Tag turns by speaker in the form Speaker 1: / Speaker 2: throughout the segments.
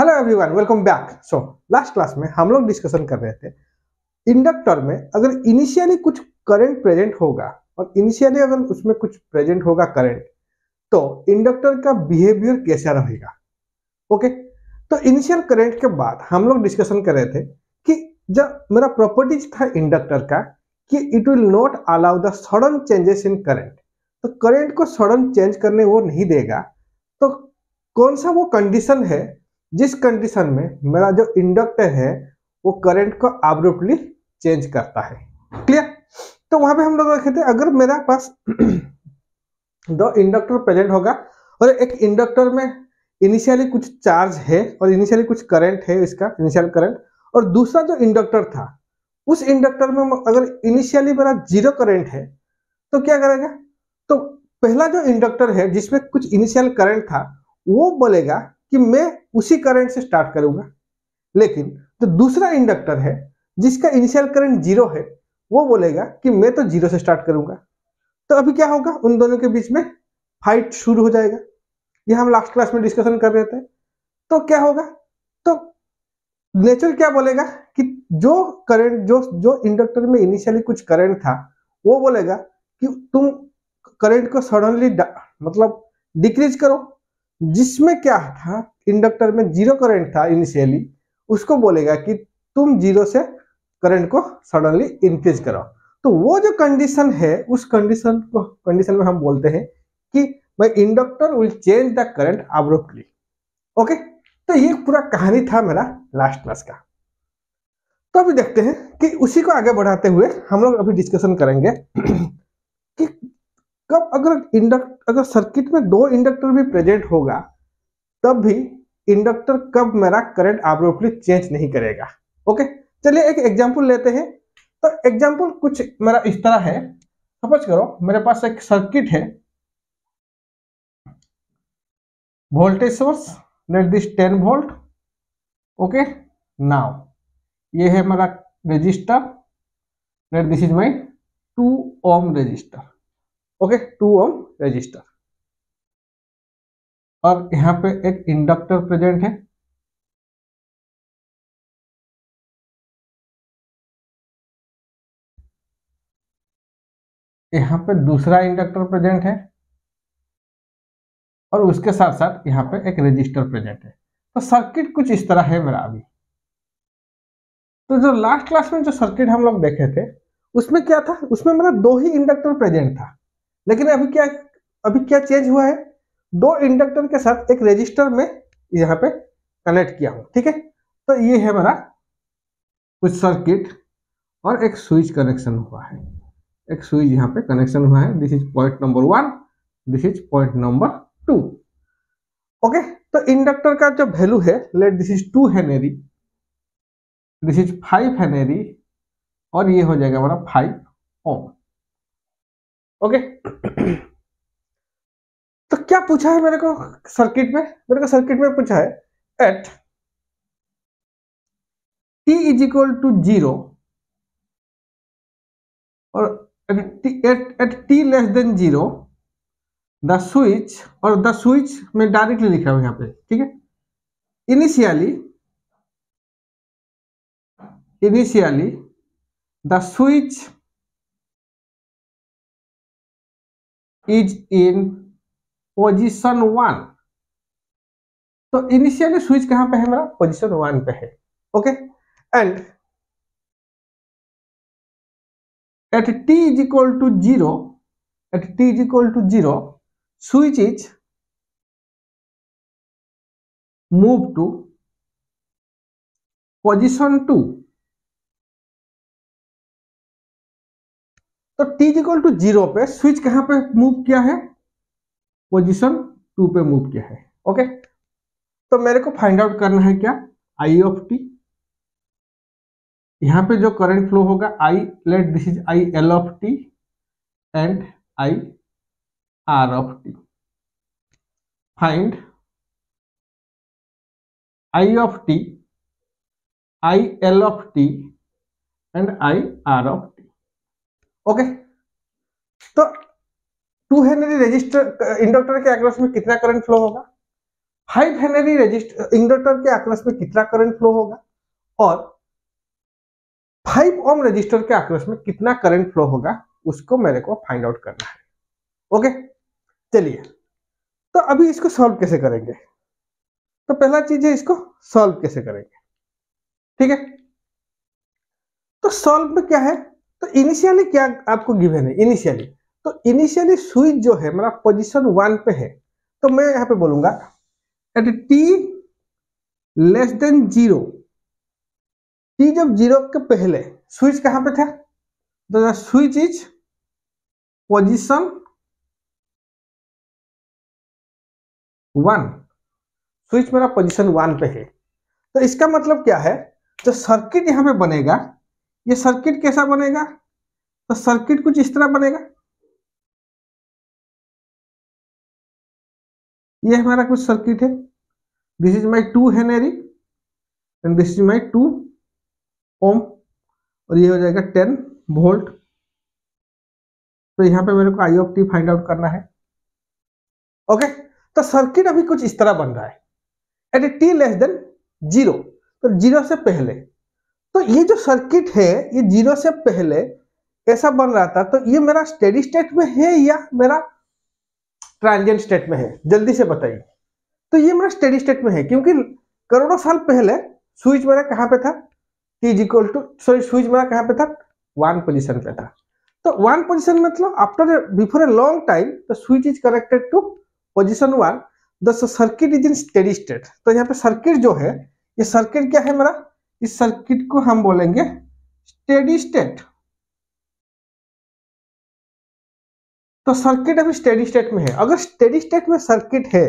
Speaker 1: Hello everyone, welcome back. So last class में हम लोग डिस्कशन कर रहे थे इंडक्टर में अगर इनिशियली कुछ करंट प्रेजेंट होगा और इनिशियली अगर उसमें कुछ प्रेजेंट होगा करंट, तो इंडक्टर का बिहेवियर कैसा रहेगा। ओके, तो इनिशियल करंट के बाद हम लोग डिस्कशन कर रहे थे कि जब मेरा प्रॉपर्टीज था इंडक्टर का कि it will not allow the sudden changes in current, तो करंट को सडन चेंज करने वो नहीं देगा। तो कौन सा वो कंडीशन है जिस कंडीशन में मेरा जो इंडक्टर है वो करंट को अब्रुप्टली चेंज करता है। क्लियर? तो वहां पे हम लोग रखे थे अगर मेरा पास दो इंडक्टर प्रेजेंट होगा और एक इंडक्टर में इनिशियली कुछ चार्ज है और इनिशियली कुछ करंट है, इसका इनिशियल करंट, और दूसरा जो इंडक्टर था उस इंडक्टर में अगर इनिशियली मेरा जीरो करंट है तो क्या करेगा। तो पहला जो इंडक्टर है जिसमें कुछ इनिशियल करंट था वो बोलेगा कि मैं उसी करंट से स्टार्ट करूंगा, लेकिन जो दूसरा इंडक्टर है जिसका इनिशियल करंट जीरो है वो बोलेगा कि मैं तो जीरो से स्टार्ट करूंगा। तो अभी क्या होगा, उन दोनों के बीच में फाइट शुरू हो जाएगा। ये हम लास्ट क्लास में डिस्कशन कर रहे थे। तो क्या होगा, तो नेचर क्या बोलेगा कि जो करंट जो इंडक्टर में इनिशियली कुछ करंट था वो बोलेगा कि तुम करंट को सडनली मतलब डिक्रीज करो। जिसमें क्या था, इंडक्टर में जीरो करंट था इनिशियली, उसको बोलेगा कि तुम जीरो से करंट को सडनली इंक्रीज करो। तो वो जो कंडीशन है उस कंडीशन में हम बोलते हैं कि my inductor will change the current abruptly. Okay, तो ये पूरा कहानी था मेरा लास्ट क्लास का। तो अभी देखते हैं कि उसी को आगे बढ़ाते हुए हम लोग अभी डिस्कशन करेंगे कि कब अगर सर्किट में दो इंडक्टर भी प्रेजेंट होगा तब भी इंडक्टर कब मेरा करंट अब्रुप्टली चेंज नहीं करेगा। ओके, चलिए एक एग्जांपल लेते हैं। तो एग्जांपल कुछ मेरा इस तरह है। सपोज करो मेरे पास एक सर्किट है, voltage source, let this 10 volt. Okay, now ये है मेरा resistor, let this is my 2 ohm resistor. Okay, 2 ohm resistor, और यहाँ पे एक इंडक्टर प्रेजेंट है। यहाँ पे दूसरा इंडक्टर प्रेजेंट है और उसके साथ साथ यहाँ पे एक रेजिस्टर प्रेजेंट है। तो सर्किट कुछ इस तरह है मेरा अभी। तो जो लास्ट क्लास में जो सर्किट हम लोग देखे थे उसमें क्या था, उसमें मेरा दो ही इंडक्टर प्रेजेंट था, लेकिन अभी क्या चेंज हुआ है, दो इंडक्टर के साथ एक रेजिस्टर में यहाँ पे कनेक्ट किया हूँ। ठीक है, तो ये है मेरा कुछ सर्किट और एक स्विच कनेक्शन हुआ है। एक स्विच यहाँ पे कनेक्शन हुआ है। This is point number 1, this is point number 2। Okay, तो इंडक्टर का जो वैल्यू है, late this is 2 Henry, this is 5 Henry, और ये हो जाएगा हमारा 5 ओम। ओके, तो क्या पूछा है मेरे को सर्किट में, पूछा है at t is equal to 0 और at t less than 0 the switch, और द स्विच में डायरेक्टली लिखा हुआ यहाँ पे। ठीक है, initially the switch is in position 1। तो इनिशियली स्विच कहां पे है मेरा, पोजीशन 1 पे है। Okay, and at t is equal to 0, switch is move to position 2। तो t इज इक्वल टू 0 पे स्विच कहां पे मूव किया है, पोजीशन 2 पे मूव किया है। ओके, तो मेरे को फाइंड आउट करना है क्या, आई ऑफ टी। यहाँ पे जो करंट फ्लो होगा I, let this is I L of T and I R of T. Find I of T, I L of T and I R of T. Okay, तो 2 henry resistor inductor के across में कितना current flow होगा, 5 henry resistor inductor के across में कितना current flow होगा और 5 ओम रजिस्टर के अक्रॉस में कितना करंट फ्लो होगा, उसको मेरे को फाइंड आउट करना है। ओके, चलिए तो अभी इसको सॉल्व कैसे करेंगे। तो पहला चीज है, इसको सॉल्व कैसे करेंगे, ठीक है। तो सॉल्व में क्या है, तो इनिशियली क्या आपको गिवन है, इनिशियली स्विच जो है मेरा पोजीशन 1 पे है, तो मैं यहां पे बोलूंगा at t less than 0, t जब 0 के पहले स्विच कहां पे था, तो स्विच इज पोजीशन 1, स्विच मेरा पोजीशन 1 पे है। तो इसका मतलब क्या है, जो सर्किट यहां पे बनेगा, ये सर्किट कैसा बनेगा, तो सर्किट कुछ इस तरह बनेगा। ये हमारा कुछ सर्किट है, this is my 2 Henry and this is माई 2 ओम, और ये हो जाएगा 10 वोल्ट। तो यहाँ पे मेरे को I of T find out करना है। ओके, तो सर्किट अभी कुछ इस तरह बन रहा है एट टी लेस देन 0, तो 0 से पहले। तो ये जो सर्किट है ये 0 से पहले ऐसा बन रहा था, तो ये मेरा स्टेडी स्टेट में है या मेरा ट्रांजिएंट स्टेट में है, जल्दी से बताइए। तो ये मेरा स्टेडी स्टेट में है, क्योंकि करोड़ों साल पहले स्विच मेरा कहां पे था, स्विच मेरा कहां पे था, 1 पोजीशन पे था। तो 1 पोजीशन मतलब after before a long time the switch is connected to position 1, the circuit is in steady state. तो यहाँ पे सर्किट जो है, ये सर्किट क्या है मेरा, इस सर्किट को हम बोलेंगे स्टेडी स्टेट। तो सर्किट अभी स्टेडी स्टेट में है। अगर स्टेडी स्टेट में सर्किट है,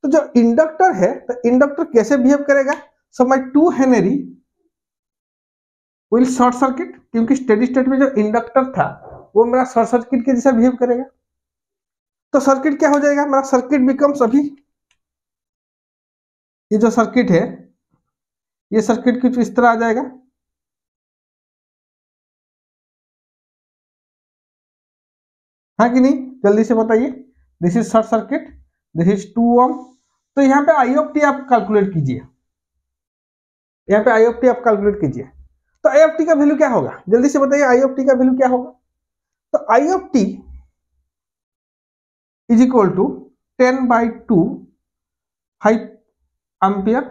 Speaker 1: तो जो इंडक्टर है, तो इंडक्टर कैसे बिहेव करेगा, so my 2 Henry will short circuit, क्योंकि स्टेडी स्टेट में जो इंडक्टर था वो मेरा शॉर्ट सर्किट के जैसा बिहेव करेगा। तो सर्किट क्या हो जाएगा, मेरा सर्किट बिकम्स, अभी ये जो सर्किट है, ये सर्किट कुछ इस तरह आ जाएगा। हाँ कि नहीं, जल्दी से बताइए। This is short circuit, this is 2 ohm. तो यहाँ पे आई ऑफ टी आप कैलकुलेट कीजिए, यहाँ पे आई ऑफ टी आप कैलकुलेट कीजिए। तो आई ऑफ टी का वैल्यू क्या होगा, जल्दी से बताइए, आई ऑफ टी का वैल्यू क्या होगा। तो I of T is equal to 10/2 5 ampere,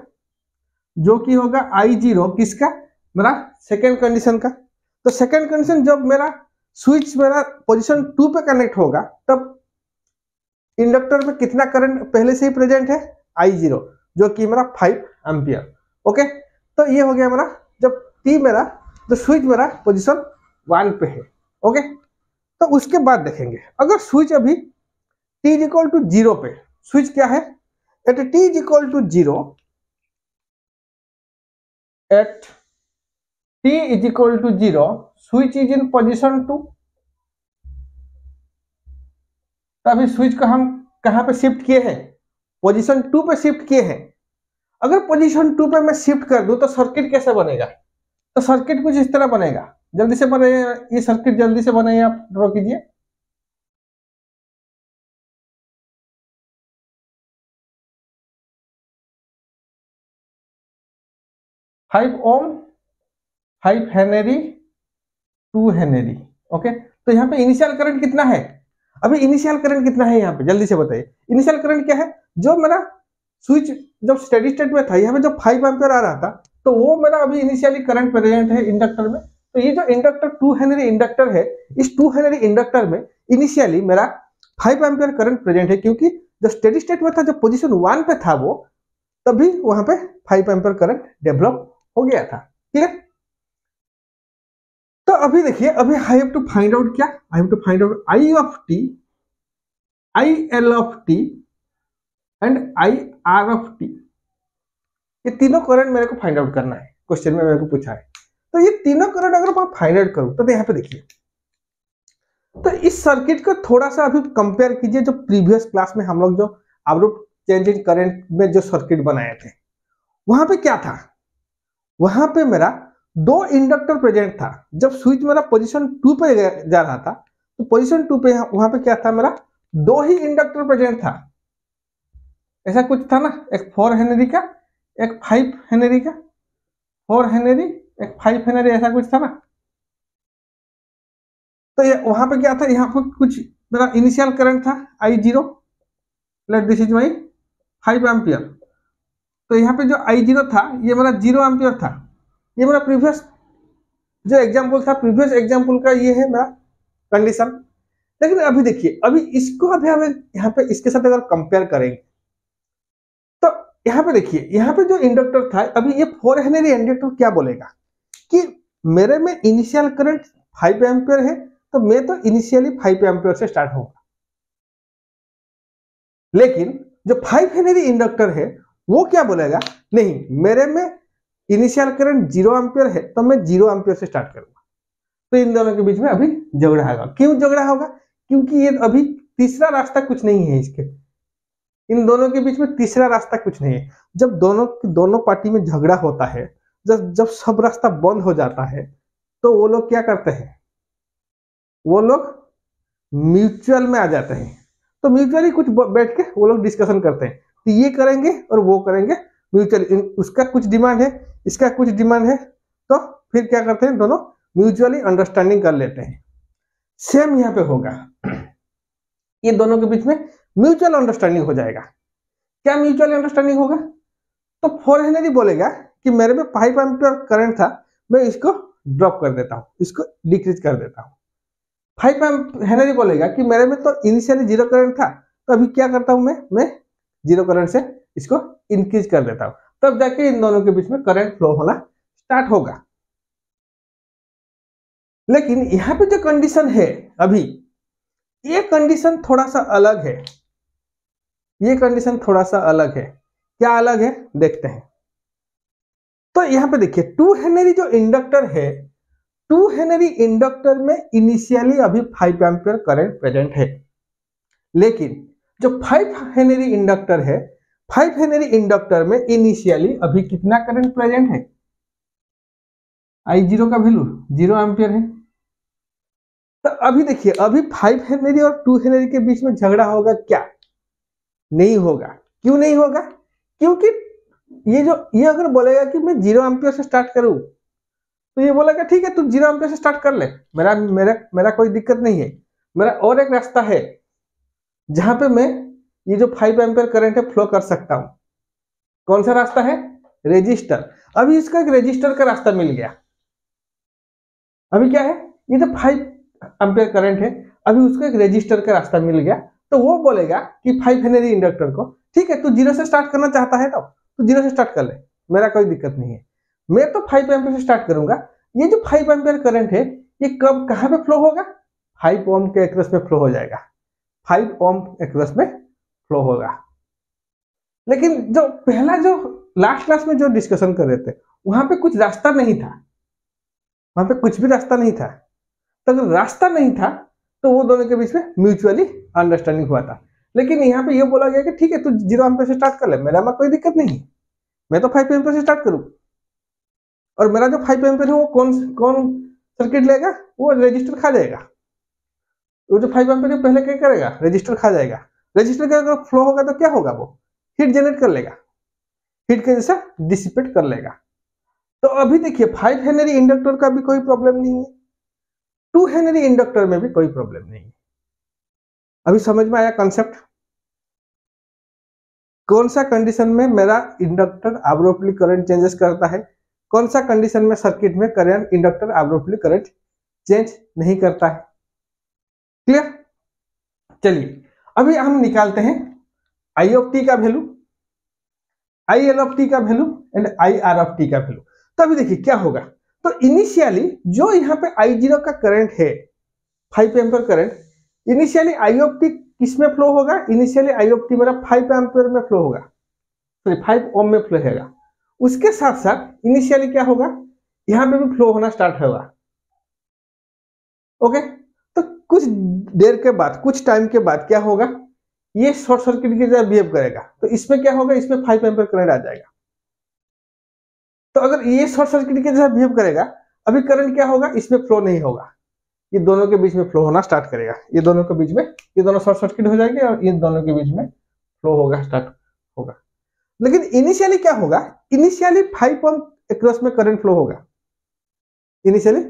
Speaker 1: जो कि होगा I0 किसका, मेरा सेकेंड कंडीशन का। तो सेकेंड कंडीशन जब मेरा स्विच मेरा पोजीशन 2 पे कनेक्ट होगा, तब इंडक्टर में कितना करंट पहले से ही प्रेजेंट है, I0, जो कि मेरा 5 एम्पियर। ओके, तो ये हो गया मेरा, जब टी मेरा, जो स्विच मेरा पोजीशन 1 पे है। ओके, तो उसके बाद देखेंगे, अगर स्विच अभी t इज इक्वल टू 0 पे, स्विच क्या है, at t is equal to 0, at t is equal to 0, switch is in position 2। तो अभी स्विच को हम कहां पे शिफ्ट किए हैं, पोजीशन 2 पे शिफ्ट किए हैं। अगर पोजीशन 2 पे मैं शिफ्ट कर दूं तो सर्किट कैसे बनेगा, तो सर्किट कुछ इस तरह बनेगा, जल्दी से बने ये सर्किट, जल्दी से बनाइए, आप ड्रॉ कीजिए। Five ohm, 5 Henry, 2 Henry. Okay, तो यहाँ पे इनिशियल करंट कितना है, अभी इनिशियल करंट कितना है यहाँ पे, जल्दी से बताइए। इनिशियल करंट क्या है, जो मेरा स्विच जब स्टेडी स्टेट में था, यहाँ पे जब 5 एम्पियर आ रहा था, तो वो मेरा अभी इनिशियली करंट प्रेजेंट है इंडक्टर में। तो ये जो इंडक्टर 2 हेनरी इंडक्टर है, इस 2 हेनरी इंडक्टर में इनिशियली मेरा 5 एम्पियर करंट प्रेजेंट है, क्योंकि जब स्टेडी स्टेट में था, जब पोजीशन 1 पे था वो, तभी वहां पे 5 एम्पियर करंट डेवलप हो गया था। ठीक है, तो अभी देखिए, अभी I have to find out क्या, I have to find out I of T, I L of T and I R of T. ये तीनों करंट मेरे को फाइंड आउट करना है, क्वेश्चन में मेरे को पूछा है। तो ये तीनों करंट अगर मैं फाइंड आउट करूं, तो यहाँ पे देखिए, तो इस सर्किट को थोड़ा सा अभी कंपेयर कीजिए, जो प्रीवियस क्लास में हम लोग जो अब्रुप्ट चेंज इन करंट में जो सर्किट बनाए थे, वहां पे क्या था, वहां पे मेरा 2 इंडक्टर प्रेजेंट था। जब स्विच मेरा पोजीशन 2 पे जा रहा था, तो पोजीशन 2 पे वहां पे क्या था, मेरा 2 ही इंडक्टर प्रेजेंट था। ऐसा कुछ था ना, एक 4 हेनरी का, एक 5 हेनरी का, 4 हेनरी एक 5 हेनरी, ऐसा कुछ था ना। तो ये वहां पे क्या था, यहाँ पर कुछ मेरा इनिशियल करंट था I0, late this is my 5 ampere. तो यहाँ पे जो I0 था ये मेरा 0 एम्पियर था। ये मेरा प्रीवियस जो एग्जाम्पल था, प्रीवियस एग्जाम्पल का ये है मेरा कंडीशन। लेकिन अभी देखिए, अभी इसको अभी हम यहाँ पे इसके साथ अगर कंपेयर करेंगे तो यहाँ पे देखिए, यहाँ पे जो इंडक्टर था, अभी ये 4 हेनरी इंडक्टर क्या बोलेगा कि मेरे में इनिशियल करंट 5 एम्पियर है, तो मैं तो इनिशियली 5 एम्पियर से स्टार्ट होगा। लेकिन जो 5 हेनरी इंडक्टर है वो क्या बोलेगा, नहीं मेरे में इनिशियल करंट 0 एम्पियर है, तो मैं 0 एम्पियर से स्टार्ट करूंगा। तो इन दोनों के बीच में अभी झगड़ा होगा। क्यों झगड़ा होगा? क्योंकि ये अभी तीसरा रास्ता कुछ नहीं है इसके, इन दोनों के बीच में तीसरा रास्ता कुछ नहीं है। जब दोनों पार्टी में झगड़ा होता है, जब सब रास्ता बंद हो जाता है, तो वो लोग क्या करते हैं, वो लोग म्यूचुअल में आ जाते हैं। तो म्यूचुअली कुछ बैठ के वो लोग डिस्कशन करते हैं, तो ये करेंगे और वो करेंगे म्यूचुअली, उसका कुछ डिमांड है, इसका कुछ डिमांड है, तो फिर क्या करते हैं, दोनों म्यूचुअली अंडरस्टैंडिंग कर लेते हैं। सेम यहाँ पे होगा, ये दोनों के बीच में म्यूचुअल अंडरस्टैंडिंग हो जाएगा। क्या म्यूचुअल अंडरस्टैंडिंग होगा? तो 4 हेनरी बोलेगा कि मेरे में 5 एम्पियर करंट था, मैं इसको ड्रॉप कर देता हूं, इसको डिक्रीज कर देता हूं। 5 हेनरी बोलेगा कि मेरे में तो इनिशियली 0 करंट था, तो अभी क्या करता हूं, मैं 0 करंट से इसको इंक्रीज कर देता हूं, तब जाके इन दोनों के बीच में करंट फ्लो होना स्टार्ट होगा। लेकिन यहाँ पे जो कंडीशन है अभी, ये कंडीशन थोड़ा सा अलग है। ये कंडीशन थोड़ा सा अलग है। क्या अलग है, देखते हैं। तो यहाँ पे देखिए, 2 हेनरी जो इंडक्टर है, 2 हेनरी इंडक्टर में इनिशियली अभी 5 एम्पियर करंट प्रेजेंट है। लेकिन जो 5 हेनरी इंडक्टर है, 5 हेनरी इंडक्टर में इनिशियली अभी कितना करंट प्रेजेंट है, I0 का वैल्यू 0 एम्पियर है। तो अभी देखिए, अभी 5 हेनरी और 2 हेनरी के बीच में झगड़ा होगा क्या? नहीं होगा। क्यों नहीं होगा? क्योंकि ये अगर बोलेगा कि मैं 0 एम्पियर से स्टार्ट करूं, तो ये बोलेगा ठीक है तू 0 एम्पियर से स्टार्ट कर ले, मेरा मेरा मेरा कोई दिक्कत नहीं है। मेरा और एक रास्ता है जहां पे मैं ये जो 5 एम्पियर करंट है फ्लो कर सकता हूं। कौन सा रास्ता है? रेजिस्टर। अभी इसका एक रेजिस्टर का रास्ता मिल गया। अभी क्या है, ये जो 5 एम्पियर करंट है, अभी उसको एक रेजिस्टर का रास्ता मिल गया। तो वो बोलेगा कि 5 हेनरी इंडक्टर को ठीक है तू 0 से स्टार्ट करना चाहता है तो तू 0 से स्टार्ट कर ले, मेरा कोई दिक्कत नहीं है, मैं तो 5 एम्पियर से स्टार्ट करूंगा। ये जो 5 एम्पियर करंट है ये कब कहां पे फ्लो होगा? 5 ओम के एक्रोस में फ्लो हो जाएगा, 5 ओम एक्रोस में फ्लो होगा। लेकिन जो पहला जो लास्ट क्लास में जो डिस्कशन कर रहे थे, वहां पे कुछ रास्ता नहीं था, वहां पे कुछ भी रास्ता नहीं था। तो अगर रास्ता नहीं था तो वो दोनों के बीच में म्यूचुअली अंडरस्टैंडिंग हुआ था। लेकिन यहाँ पे ये बोला गया कि ठीक है तू 0 एम्पियर से स्टार्ट कर ले, मेरा में कोई दिक्कत नहीं है, मैं तो 5 एम्पियर से स्टार्ट करूं। और मेरा जो 5 एम्पियर है वो कौन कौन सर्किट लेगा? वो रजिस्टर खा जाएगा। वो जो 5 एम्पियर पहले क्या करेगा? रजिस्टर खा जाएगा। रजिस्टर का अगर फ्लो होगा तो क्या होगा? वो हीट जनरेट कर लेगा, हीट के जैसा डिसिपेट कर लेगा। तो अभी देखिए 5 हेनरी इंडक्टर का भी कोई प्रॉब्लम नहीं है, 2 हेनरी इंडक्टर में भी कोई प्रॉब्लम नहीं है। अभी समझ में आया कॉन्सेप्ट? कौन सा कंडीशन में मेरा इंडक्टर एब्रुप्टली करंट चेंजेस करता है, कौन सा कंडीशन में सर्किट में current inductor abruptly current change नहीं करता है। क्लियर? चलिए अभी हम निकालते हैं आई ऑफ टी का value, I L of T का value and I R of T का वैल्यू। तो अभी देखिए क्या होगा। तो इनिशियली जो यहाँ पे I0 का करंट है 5 ampere current, initially I of T किस में फ्लो होगा? इनिशियली आई ऑफ टी मेरा 5 एम्पियर में फ्लो होगा, सॉरी 5 ओम में फ्लो होगा। उसके साथ साथ इनिशियली क्या होगा, यहाँ पे भी फ्लो होना स्टार्ट होगा। ओके, तो कुछ देर के बाद, कुछ टाइम के बाद क्या होगा, ये शॉर्ट सर्किट की तरह बिहेव करेगा। तो इसमें क्या होगा, इसमें 5 एम्पियर करंट आ जाएगा। तो अगर ये शॉर्ट सर्किट की तरह बिहेव करेगा, अभी करंट क्या होगा, इसमें फ्लो नहीं होगा, ये दोनों के बीच में फ्लो होना स्टार्ट करेगा। ये दोनों के बीच में, ये दोनों शॉर्ट सर्किट हो जाएंगे और इन दोनों के बीच में फ्लो होगा स्टार्ट होगा। लेकिन इनिशियली क्या होगा, इनिशियली 5 ओम अक्रॉस में करंट फ्लो होगा, इनिशियली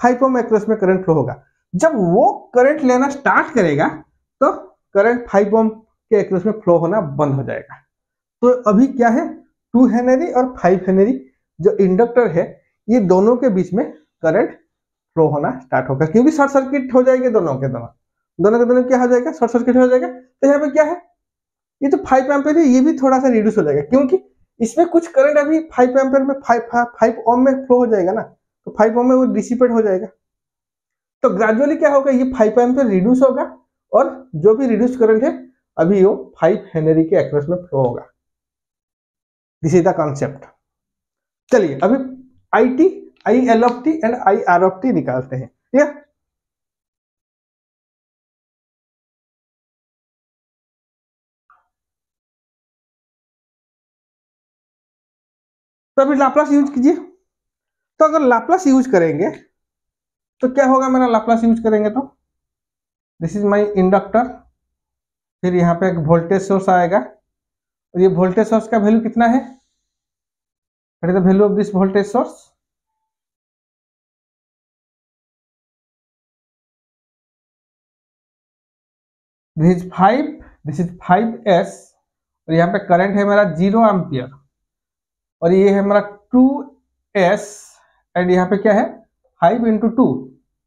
Speaker 1: 5 ओम अक्रॉस में करंट फ्लो होगा। जब वो करंट लेना स्टार्ट करेगा तो करंट 5 ओम के अक्रॉस में फ्लो होना बंद हो जाएगा। तो अभी क्या है, 2 हेनरी और 5 हेनरी जो इंडक्टर है, ये दोनों के बीच में करंट फ्लो होना स्टार्ट होगा, क्योंकि शॉर्ट सर्किट हो जाएंगे दोनों के दोनों क्या हो जाएगा, शॉर्ट सर्किट हो जाएगा। तो यहाँ पे क्या है, ये जो 5 एम्पियर है ये भी थोड़ा सा रिड्यूस हो जाएगा, क्योंकि इसमें कुछ करंट अभी 5 एम्पियर में 5 ओम में फ्लो हो जाएगा ना, तो 5 ओम में वो डिसिपेट हो जाएगा। तो ग्रेजुअली क्या होगा, ये 5 एम्पियर रिड्यूस होगा और जो भी रिड्यूस करंट है अभी वो 5 हेनरी के अक्रॉस में फ्लो होगा। This is the concept. चलिए अभी IT, IL एंड IR निकालते हैं, ठीक है। तो अभी लाप्लास यूज कीजिए। तो अगर लाप्लास यूज करेंगे तो क्या होगा, मेरा लाप्लास यूज करेंगे तो दिस इज माय इंडक्टर, फिर यहाँ पे एक वोल्टेज सोर्स आएगा और ये वोल्टेज सोर्स का वैल्यू कितना है, what is the value of this voltage source, this is 5S और यहाँ पे करंट है मेरा 0 एम्पियर और ये है मेरा 2S एंड यहाँ पे क्या है 5 into 2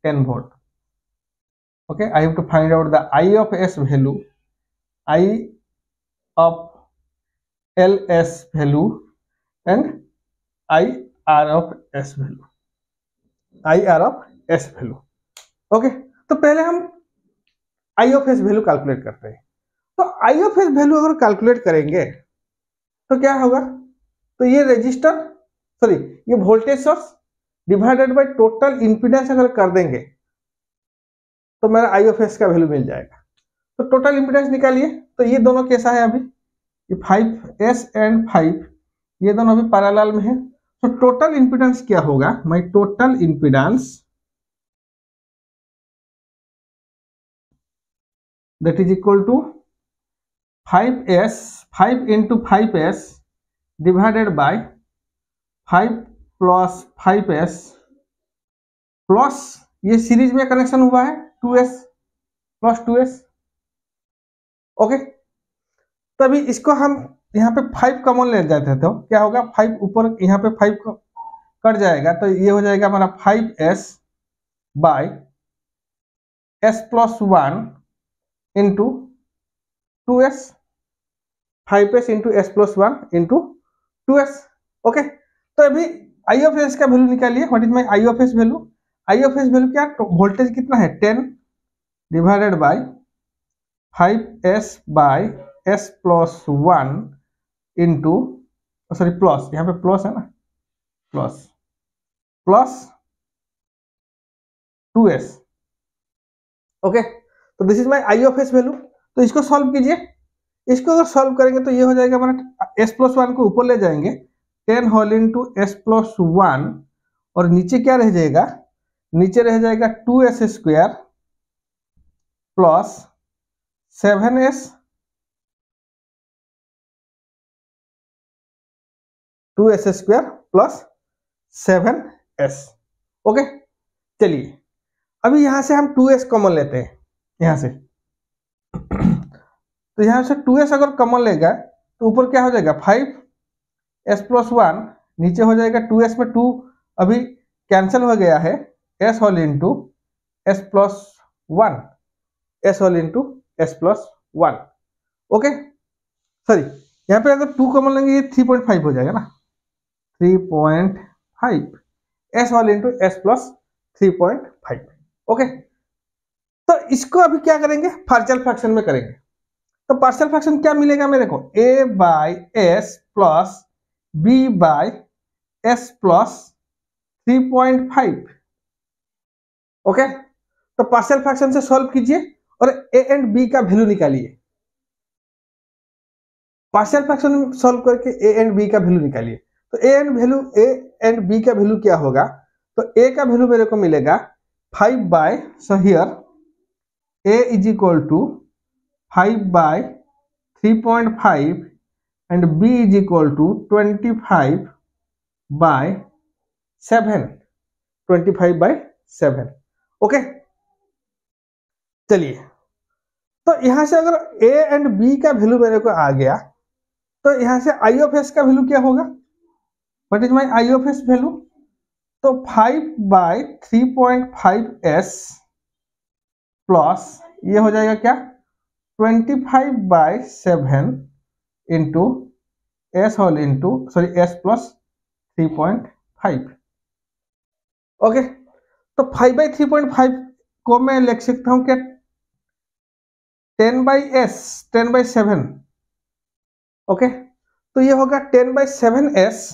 Speaker 1: 10 volt. Okay, I have to find out the I of S value, I of LS value and IR of S value, IR of S value. Okay, तो पहले हम I of S value calculate करते हैं। तो I of S value अगर calculate करेंगे तो क्या होगा, तो ये रेजिस्टर सॉरी ये voltage source divided by total impedance अगर कर देंगे तो मेरा I of S का वैल्यू मिल जाएगा। तो टोटल इंपीडेंस निकालिए, तो ये दोनों कैसा है, अभी ये 5S एंड 5 ये दोनों अभी पैरेलल में है। तो टोटल इंपीडेंस क्या होगा, my total impedance that is equal to 5S 5 into 5S divided by 5 plus 5S plus ये सीरीज में कनेक्शन हुआ है 2S प्लस 2S। ओके, तभी इसको हम यहाँ पे 5 कॉमन ले जाते थे तो क्या होगा, 5 ऊपर यहाँ पे 5 कट जाएगा तो ये हो जाएगा हमारा 5S by S plus 1 into 2S, 5S into S plus 1 into 2S। Okay, तो अभी I of S का वैल्यू निकालिए, what is my I of S value, I of S value क्या, वोल्टेज कितना है 10 divided by 5S by S plus 1 into sorry plus, यहाँ पे plus है ना, प्लस प्लस 2S। ओके, तो this is my I of S value. तो इसको सॉल्व कीजिए, इसको अगर सॉल्व करेंगे तो ये हो जाएगा हमारा S प्लस 1 को ऊपर ले जाएंगे 10 होल इंटू S प्लस 1 और नीचे क्या रह जाएगा, नीचे रह जाएगा 2S square plus 7S 2S square plus 7S। Okay, चलिए अभी यहां से हम 2S कॉमन लेते हैं यहां से तो यहां से 2S अगर कॉमन लेगा तो ऊपर क्या हो जाएगा 5S प्लस 1, नीचे हो जाएगा 2S में 2 अभी कैंसिल हो गया है, S whole into S plus 1, S whole into S plus 1। Okay, sorry यहाँ पे अगर 2 कॉमन लेंगे ये 3.5 हो जाएगा ना, 3.5 S whole into S plus 3.5। Okay, तो इसको अभी क्या करेंगे, पार्शियल फ्रैक्शन में करेंगे। तो पार्शियल फ्रैक्शन क्या मिलेगा मेरे को, A by S plus B by S plus 3.5। Okay, तो पार्शियल फ्रैक्शन से सॉल्व कीजिए और A एंड B का वैल्यू निकालिए। पार्शियल फ्रैक्शन सॉल्व करके A एंड B का वैल्यू निकालिए। तो A एंड B का वैल्यू क्या होगा, तो A का वैल्यू मेरे को मिलेगा 5 by, so here A is equal to 5 by 3.5 and b is equal to 25/7, 25/7। Okay, चलिए, तो यहां से अगर a एंड b का वैल्यू मेरे को आ गया, तो यहां से आई ऑफ एस का वैल्यू क्या होगा? What is my I of S value? तो 5/3.5s प्लस ये हो जाएगा क्या, 25/7 into S whole into sorry S plus 3.5। Okay, तो 5/3.5 को मैं लिख सकता हूं क्या 10/7। ओके, तो ये होगा 10/7s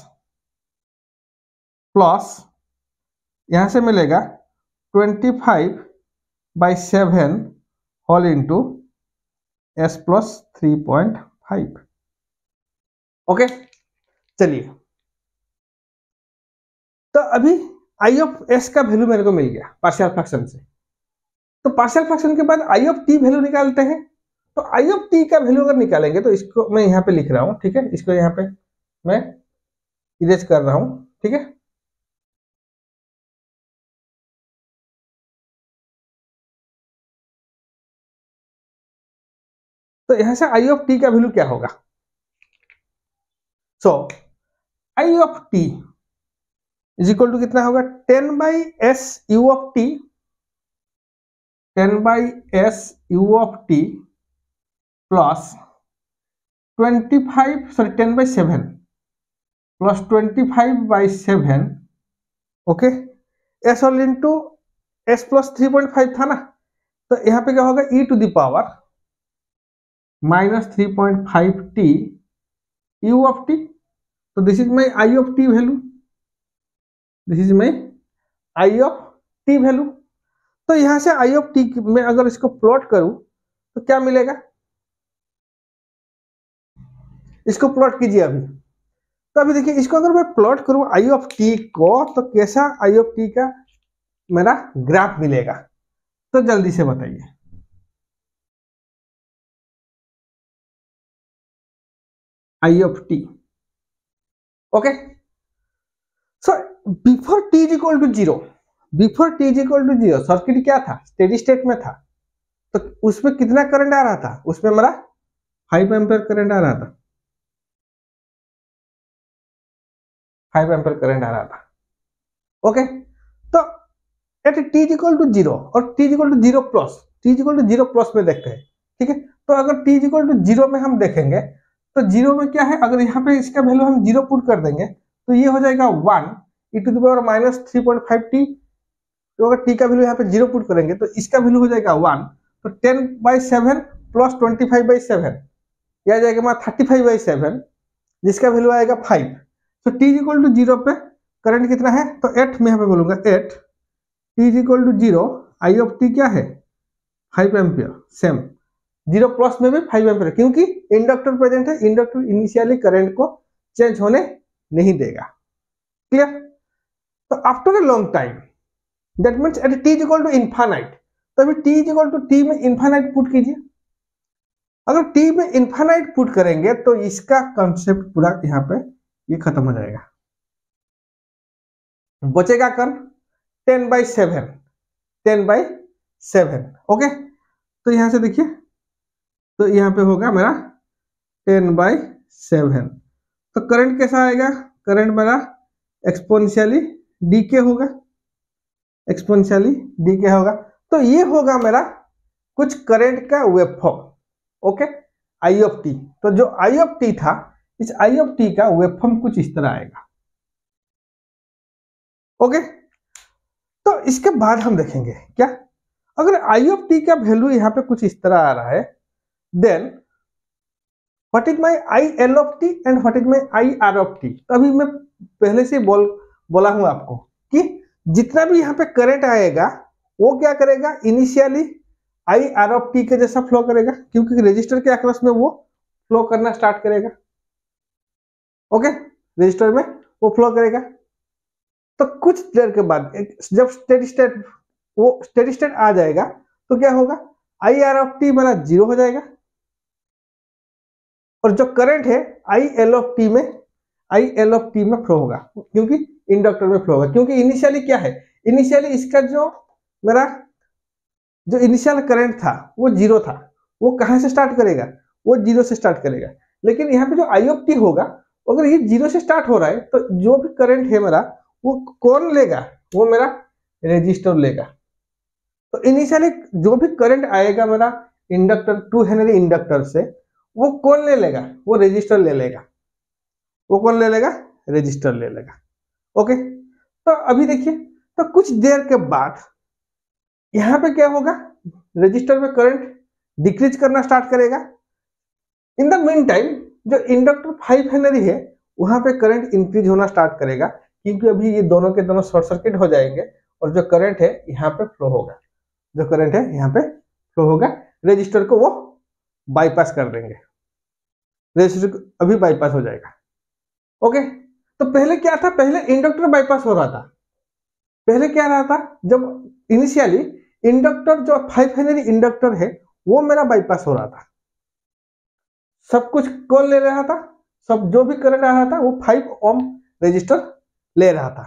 Speaker 1: प्लस यहां से मिलेगा 25/7 whole into S plus 3.5। Okay, चलिए, तो अभी आई ऑफ एस का वैल्यू मेरे को मिल गया पार्शियल फ्रैक्शन से। तो पार्शियल फ्रैक्शन के बाद आई ऑफ टी वैल्यू निकालते हैं। तो आई ऑफ टी का वैल्यू अगर निकालेंगे तो इसको मैं यहाँ पे लिख रहा हूं, ठीक है, इसको यहाँ पे मैं इरेज कर रहा हूं, ठीक है। तो यहां से आई ऑफ टी का वैल्यू क्या होगा? So I of T is equal to कितना होगा 10/s u of T, 10/s u of T plus 10/7 plus 25/7। Okay, S all into S plus 3.5 था ना, तो यहाँ पे क्या होगा e to the power -3.5t u of T. तो this is my I of T value, this is my I of T value. तो यहां से आई ऑफ टी में अगर इसको प्लॉट करूं तो क्या मिलेगा? इसको प्लॉट कीजिए अभी। तो अभी देखिए, इसको अगर मैं प्लॉट करूं आई ऑफ टी को, तो कैसा आई ऑफ टी का मेरा ग्राफ मिलेगा? तो जल्दी से बताइए। I of T, okay, so before T is equal to 0, before T is equal to 0 circuit क्या था? स्टेडी स्टेट में था। तो उसमें कितना करंट आ रहा था? उसमें मेरा 5 एम्पियर करंट आ रहा था, 5 एम्पियर करंट आ रहा था। ओके, तो at T is equal to 0 और T is equal to 0 plus, T is equal to 0 plus में देखते हैं, ठीक है। तो अगर टी इज इक्वल टू 0 में हम देखेंगे तो 0 में क्या है, अगर यहाँ पे इसका वैल्यू हम 0 पुट कर देंगे तो ये हो जाएगा 1 e to the power -3.5t। तो अगर टी का वैल्यू यहाँ पे 0 पुट करेंगे तो इसका वैल्यू हो जाएगा 1। तो 10/7 प्लस 25/7 यह आ जाएगा 35/7, जिसका वैल्यू आएगा 5। तो टी इज इक्वल टू 0 पे करंट कितना है? तो 8 में यहाँ पे बोलूंगा 8, T is equal to 0, I of T क्या है 5 एम्पियर। सेम 0 प्लस में भी 5 एम्पियर, क्योंकि इंडक्टर प्रेजेंट है, इंडक्टर इनिशियली करंट को चेंज होने नहीं देगा। क्लियर? तो after a long time, that means at T is equal to infinite, तो अभी T is equal to T में इन्फानाइट पुट कीजिए। अगर टी में इन्फानाइट पुट करेंगे तो इसका कंसेप्ट पूरा यहाँ पे ये खत्म हो जाएगा। बचेगा कौन? 10/7, 10/7। ओके, तो यहां से देखिए, तो यहाँ पे होगा मेरा 10/7। तो करंट कैसा आएगा? करंट मेरा एक्सपोनेंशियली डीके होगा, एक्सपोनेंशियली डीके होगा। तो ये होगा मेरा कुछ करंट का waveform. Okay, I of T. तो जो आई ऑफ टी था, इस आई ऑफ टी का वेवफॉर्म कुछ इस तरह आएगा। ओके, तो इसके बाद हम देखेंगे क्या, अगर आई ऑफ टी का वैल्यू यहाँ पे कुछ इस तरह आ रहा है, then what is my I L of T and what is my I R of T. तो अभी मैं पहले से बोला हूं आपको कि जितना भी यहाँ पे करंट आएगा वो क्या करेगा, initially I R of T के जैसा फ्लो करेगा, क्योंकि रजिस्टर के अक्रॉस में वो फ्लो करना स्टार्ट करेगा। ओके, रजिस्टर में वो फ्लो करेगा। तो कुछ देर के बाद जब स्टेडी स्टेट आ जाएगा तो क्या होगा, आई आर ऑफ टी मेरा 0 हो जाएगा और जो करंट है आई एल ऑफ टी में फ्लो होगा, क्योंकि इंडक्टर में फ्लो होगा। क्योंकि इनिशियली क्या है, इनिशियली इसका जो मेरा जो इनिशियल करंट था वो जीरो था, वो कहां से स्टार्ट करेगा, वो जीरो से स्टार्ट करेगा। लेकिन यहाँ पे जो आई ऑफ टी होगा, अगर ये जीरो से स्टार्ट हो रहा है तो जो भी करंट है मेरा वो कौन लेगा, वो मेरा रेजिस्टर लेगा। तो इनिशियली जो भी करंट आएगा मेरा इंडक्टर 2 हेनरी इंडक्टर से, वो कौन ले लेगा, वो रेजिस्टर ले लेगा। वो कौन ले लेगा, रेजिस्टर ले लेगा। ओके, तो अभी देखिए, तो कुछ देर के बाद यहां पे क्या होगा, रेजिस्टर में करंट डिक्रीज करना स्टार्ट करेगा। इन द मीन टाइम जो इंडक्टर 5 हेनरी है वहां पे करंट इंक्रीज होना स्टार्ट करेगा, क्योंकि अभी ये दोनों के दोनों शॉर्ट सर्किट हो जाएंगे और जो करंट है यहाँ पे फ्लो होगा, जो करंट है यहाँ पे फ्लो होगा, रेजिस्टर को वो बाईपास कर देंगे, रेजिस्टर अभी बाईपास हो जाएगा। ओके, तो पहले क्या था, पहले इंडक्टर बाईपास हो रहा था। पहले क्या रहा था, जब इनिशियली इंडक्टर जो 5 हेनरी इंडक्टर है वो मेरा बाईपास हो रहा था, सब कुछ कौन ले रहा था, सब जो भी करंट आ रहा था वो 5 ओम रेजिस्टर ले रहा था।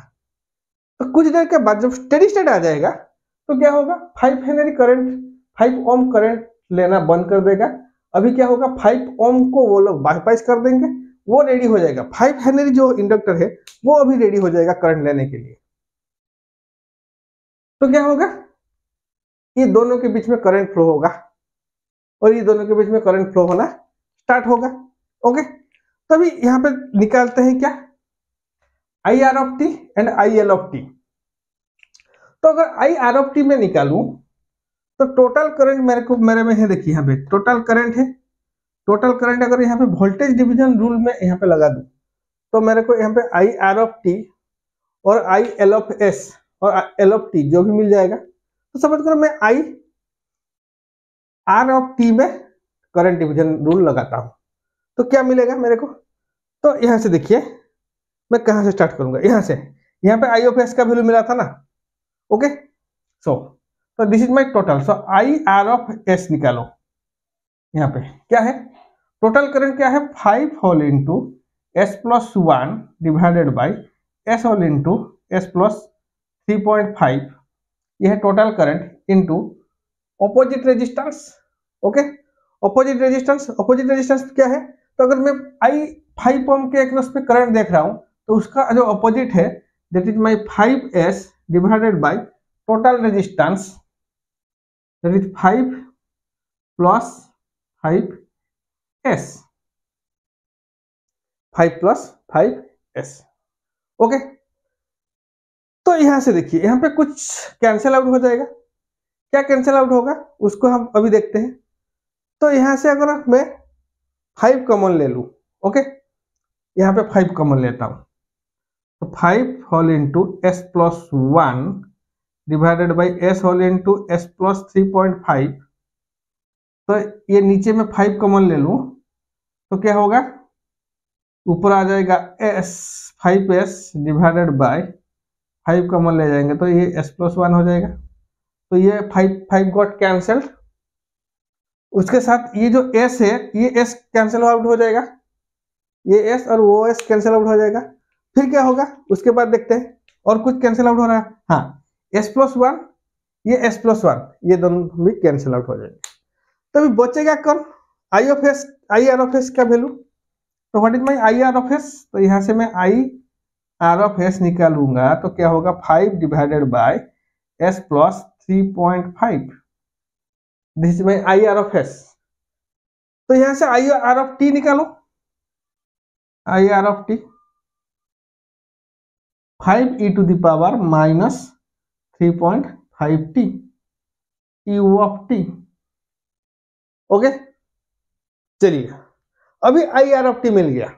Speaker 1: तो कुछ देर के बाद जब स्टेडी स्टेट आ जाएगा तो क्या होगा, 5 हेनरी करंट 5 ओम करंट लेना बंद कर देगा। अभी क्या होगा, 5 ओम को वो लोग बाईपास कर देंगे, वो रेडी हो जाएगा। 5 हेनरी जो इंडक्टर है वो अभी रेडी हो जाएगा करंट लेने के लिए। तो क्या होगा, ये दोनों के बीच में करंट फ्लो होगा और ये दोनों के बीच में करंट फ्लो होना स्टार्ट होगा। ओके, तो अभी यहां पे निकालते हैं क्या, आई R of T and I L of T. तो अगर आई आर ऑफ टी में निकालूं तो टोटल करंट मेरे में है, देखिए यहाँ पे टोटल करंट है। टोटल करंट अगर यहाँ पे वोल्टेज डिवीजन रूल में यहाँ पे लगा दूं तो मेरे को यहाँ पे आई आर ऑफ टी और आई एल ऑफ एस और एल ऑफ टी जो भी मिल जाएगा। तो समझ करो मैं आई आर ऑफ टी में करंट डिवीजन रूल लगाता हूं तो क्या मिलेगा मेरे को। तो यहां से देखिए मैं कहां से स्टार्ट करूंगा, यहां से, यहां पे आई ऑफ एस का वैल्यू मिला था ना। Okay, so this is my total. So I R of S निकालो। यहाँ पे क्या है, टोटल करंट क्या है, 5 whole into S plus 1 divided by S whole into S plus 3.5। यह है total current into opposite resistance. Okay, opposite resistance क्या है, तो अगर मैं आई 5 ओम के अक्रॉस पे करंट देख रहा हूं तो उसका जो ऑपोजिट है that is my 5s divided by total resistance that is 5 plus 5s, 5 plus 5s। Okay, तो यहां से देखिए यहाँ पे कुछ कैंसिल आउट हो जाएगा। क्या कैंसिल आउट होगा उसको हम अभी देखते हैं। तो यहां से अगर मैं 5 कॉमन ले लूं, ओके, यहाँ पे 5 कॉमन लेता हूं तो 5 whole into S plus 1 divided by S whole into S plus 3.5। तो ये नीचे में 5 कॉमन ले लूं तो क्या होगा, ऊपर आ जाएगा S 5s divided by 5 common ले जाएंगे तो ये एस प्लस 1 हो जाएगा। तो ये 5 गॉट कैंसल्ड। उसके साथ ये जो s है ये s कैंसिल आउट हो जाएगा, ये s और वो s कैंसिल आउट हो जाएगा। फिर क्या होगा उसके बाद देखते हैं और कुछ कैंसिल आउट हो रहा है। हाँ, s प्लस 1 ये s प्लस 1 ये दोनों भी कैंसिल आउट हो जाएंगे। तो अभी बचेगा कौन, I of S, I R of S का वैल्यू। तो what is my I R of S, तो यहाँ से मैं आई आर ऑफ एस निकालूंगा तो क्या होगा 5 divided by s plus 3.5। This is my I R of S. तो यहां से आई आर ऑफ टी निकालो, I R of T 5 e to the power minus 3.5t U of T. Okay, चलिए अभी आई आर ऑफ टी मिल गया।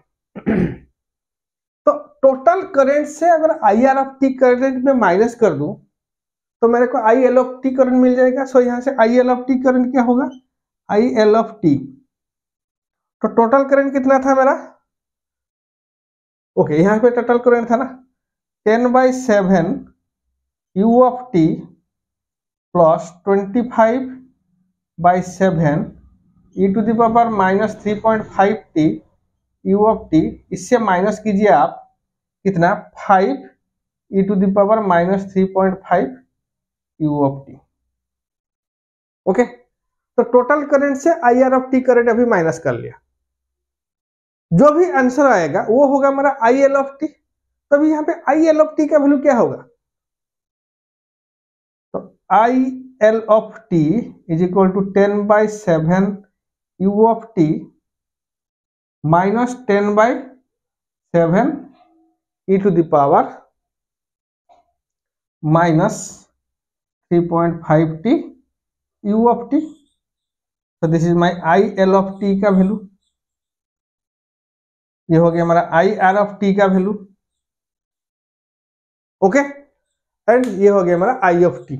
Speaker 1: तो total current से अगर I R of T current में माइनस कर दूं तो मेरे को I L of T current मिल जाएगा। सो यहां से आई एल ऑफ टी करंट क्या होगा, आई एल ऑफ टी। तो टोटल करंट कितना था मेरा, ओके, यहां पे टोटल करंट था ना 10/7 U of T plus 25/7 e to the power minus 3.5t U of T, इससे माइनस कीजिए आप कितना 5 ई to the power minus 3.5 U of T. Okay, तो टोटल करंट से I R of T current अभी minus कर लिया, जो भी आंसर आएगा वो होगा हमारा आई एल ऑफ टी। तभी यहाँ पे आई एल ऑफ टी का वैल्यू क्या होगा, तो I L of T is equal to 10/7 U of T minus 10/7 e to the power minus 3.5t U of T. तो this is my I L of T का value, ये हो गया हमारा आई आर ऑफ टी का value. Okay, and ये हो गया हमारा आई ऑफ टी।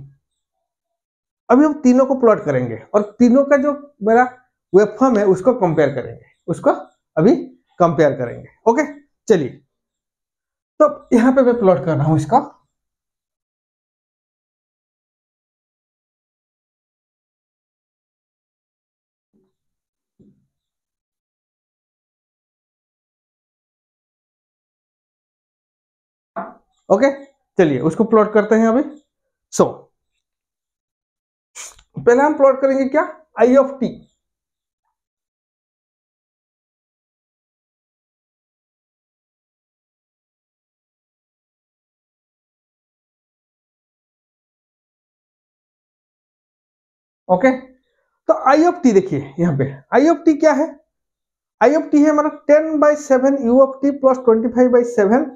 Speaker 1: अभी हम तीनों को प्लॉट करेंगे और तीनों का जो मेरा वेवफॉर्म है उसको कंपेयर करेंगे, उसको अभी कंपेयर करेंगे। ओके, चलिए, तो यहां पे मैं प्लॉट कर रहा हूं इसका। ओके, चलिए उसको प्लॉट करते हैं अभी। सो पहले हम प्लॉट करेंगे क्या, आई ऑफ टी। ओके, तो आई ऑफ टी देखिए यहाँ पे आई ऑफ टी क्या है, आई ऑफ टी है हमारा 10/7 U of T plus 25/7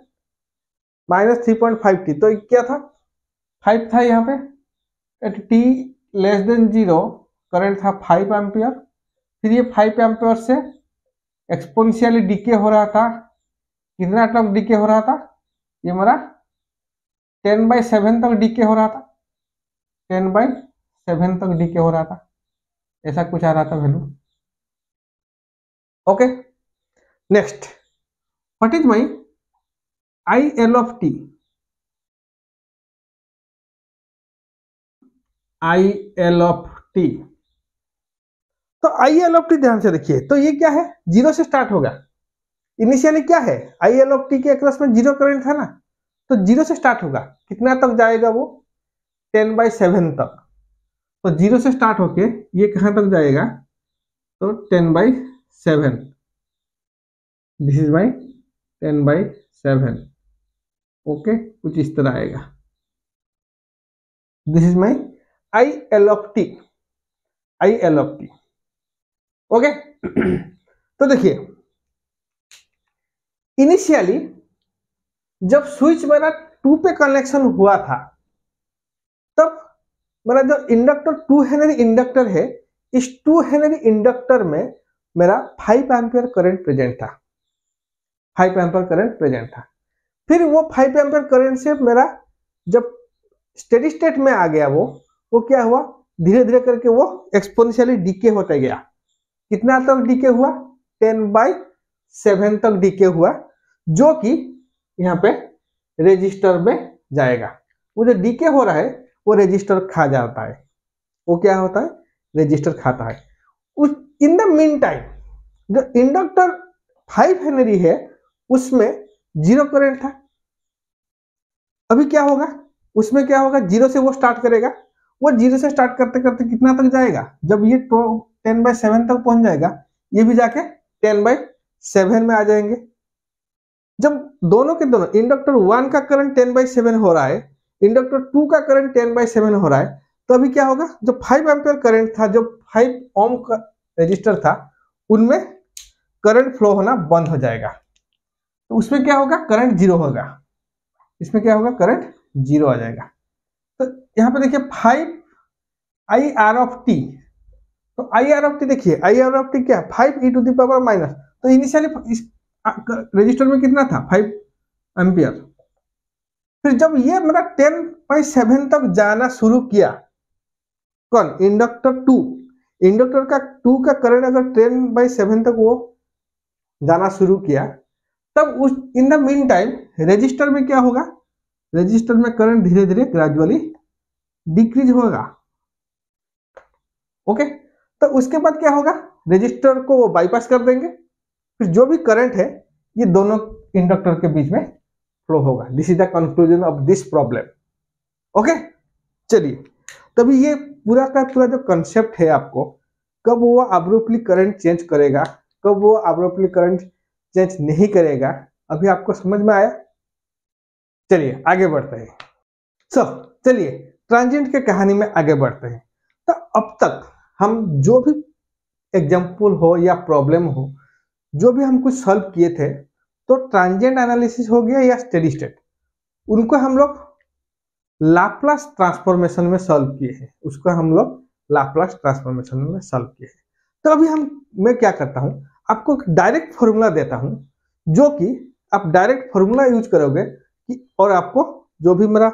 Speaker 1: minus 3.5t। तो क्या था, 5 था यहाँ पे, at T less than 0 current था 5 एम्पियर। फिर ये 5 एम्पियर से एक्सपोनेंशियली डीके हो रहा था, कितना तक डीके हो रहा था, ये हमारा 10/7 तक डीके हो रहा था, 10/7 तक डीके हो रहा था, ऐसा कुछ आ रहा था value. Okay, next what is my I L of T, I L of T. तो आई एल ऑफ टी ध्यान से देखिए, तो ये क्या है, जीरो से स्टार्ट होगा। इनिशियली क्या है, आई एल ऑफ टी के अक्रॉस में जीरो करंट था ना, तो जीरो से स्टार्ट होगा, कितना तक जाएगा वो 10/7 तक। तो जीरो से स्टार्ट होके ये कहां तक जाएगा, तो 10/7, दिस इज माई 10/7। ओके, कुछ इस तरह आएगा, this is my I L of T, I L of T. Okay, तो देखिए इनिशियली जब स्विच मेरा 2 पे कनेक्शन हुआ था, तब मेरा जो इंडक्टर 2 हेनरी इंडक्टर है, इस 2 हेनरी इंडक्टर में मेरा 5 एम्पियर करंट प्रेजेंट था, 5 एम्पियर करंट प्रेजेंट था। फिर वो 5 एम्पियर करंट से मेरा जब स्टेडी स्टेट में आ गया, वो क्या हुआ, धीरे धीरे करके वो एक्सपोनेंशियली डीके होता गया। कितना तक डीके हुआ, 10/7 तक डीके हुआ, जो कि यहाँ पे रेजिस्टर में जाएगा। वो जो डीके हो रहा है वो रेजिस्टर खा जाता है, वो क्या होता है, रेजिस्टर खाता है। उस इन द मीन टाइम जो इंडक्टर 5 हेनरी है उसमें जीरो करंट था। अभी क्या होगा, उसमें क्या होगा, जीरो से वो स्टार्ट करेगा, वो जीरो से स्टार्ट करते करते कितना तक जाएगा, जब ये 10/7 तक पहुंच जाएगा, ये भी जाके 10/7 में आ जाएंगे। जब दोनों के दोनों इंडक्टर 1 का करंट 10/7 हो रहा है, इंडक्टर 2 का करंट 10/7 हो रहा है, तो अभी क्या होगा, जो 5 एम्पियर करंट था, जो 5 ओम का रजिस्टर था, उनमें करंट फ्लो होना बंद हो जाएगा। तो उसमें क्या होगा, करंट जीरो होगा, इसमें क्या होगा, करंट जीरो आ जाएगा। तो यहाँ पे देखिए 5 आई आर ऑफ टी, तो आई आर ऑफ टी देखिए, आई आर ऑफ टी क्या, 5 ई टू द पावर माइनस, तो इनिशियली रजिस्टर में कितना था, 5 एम्पियर। फिर जब ये मेरा 10/7 तक जाना शुरू किया, कौन, इंडक्टर 2, इंडक्टर का 2 का करंट अगर 10/7 तक वो जाना शुरू किया, तब उस in the mean time register में क्या होगा, रजिस्टर में करंट धीरे धीरे ग्रेजुअली डिक्रीज होगा। ओके, तो उसके बाद क्या होगा, रेजिस्टर को वो बाईपास कर देंगे, फिर जो भी करंट है ये दोनों इंडक्टर के बीच में फ्लो होगा। This is the conclusion of this problem. Okay, चलिए तभी ये पूरा का पूरा जो कंसेप्ट है, आपको कब वो अब्रूप्टली करंट चेंज करेगा, कब वो अब्रूप्टली करंट चेंज नहीं करेगा, अभी आपको समझ में आया। चलिए आगे बढ़ते हैं। चलिए ट्रांजिएंट के कहानी में आगे बढ़ते हैं। तो अब तक हम जो भी एग्जाम्पल हो या प्रॉब्लम हो, जो भी हम कुछ सॉल्व किए थे, तो ट्रांजिएंट एनालिसिस हो गया या स्टेडी स्टेट, उनको हम लोग लाप्लास ट्रांसफॉर्मेशन में सॉल्व किए हैं, उसको हम लोग लाप्लास ट्रांसफॉर्मेशन में सॉल्व किए हैं। तो अभी मैं क्या करता हूं, आपको डायरेक्ट फॉर्मूला देता हूं, जो कि आप डायरेक्ट फॉर्मूला यूज करोगे कि और आपको जो भी मेरा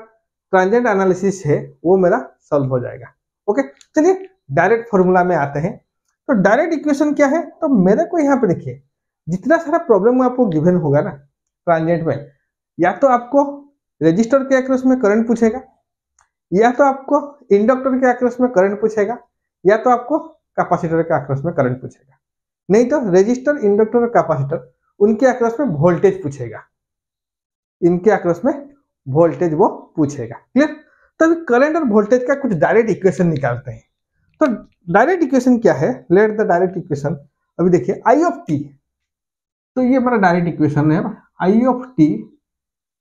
Speaker 1: ट्रांजिएंट एनालिसिस है वो मेरा सॉल्व हो जाएगा। ओके, चलिए डायरेक्ट फॉर्मूला में आते हैं। तो डायरेक्ट इक्वेशन क्या है, तो मेरे को यहाँ पे देखिए जितना सारा प्रॉब्लम आपको गिवन होगा ना ट्रांजिएंट में, या तो आपको रेजिस्टर के अक्रॉस में करंट पूछेगा, या तो आपको इंडक्टर के अक्रॉस में करंट पूछेगा, या तो आपको कैपेसिटर के अक्रॉस में करंट पूछेगा, नहीं तो रेजिस्टर, इंडक्टर और कैपेसिटर उनके अक्रॉस में वोल्टेज पूछेगा, इनके अक्रॉस में वोल्टेज वो पूछेगा। क्लियर? तो अभी करंट और वोल्टेज का कुछ डायरेक्ट इक्वेशन निकालते हैं। तो डायरेक्ट इक्वेशन क्या है, लेट द डायरेक्ट इक्वेशन। अभी देखिए आई ऑफ टी, तो ये हमारा डायरेक्ट इक्वेशन है। I of T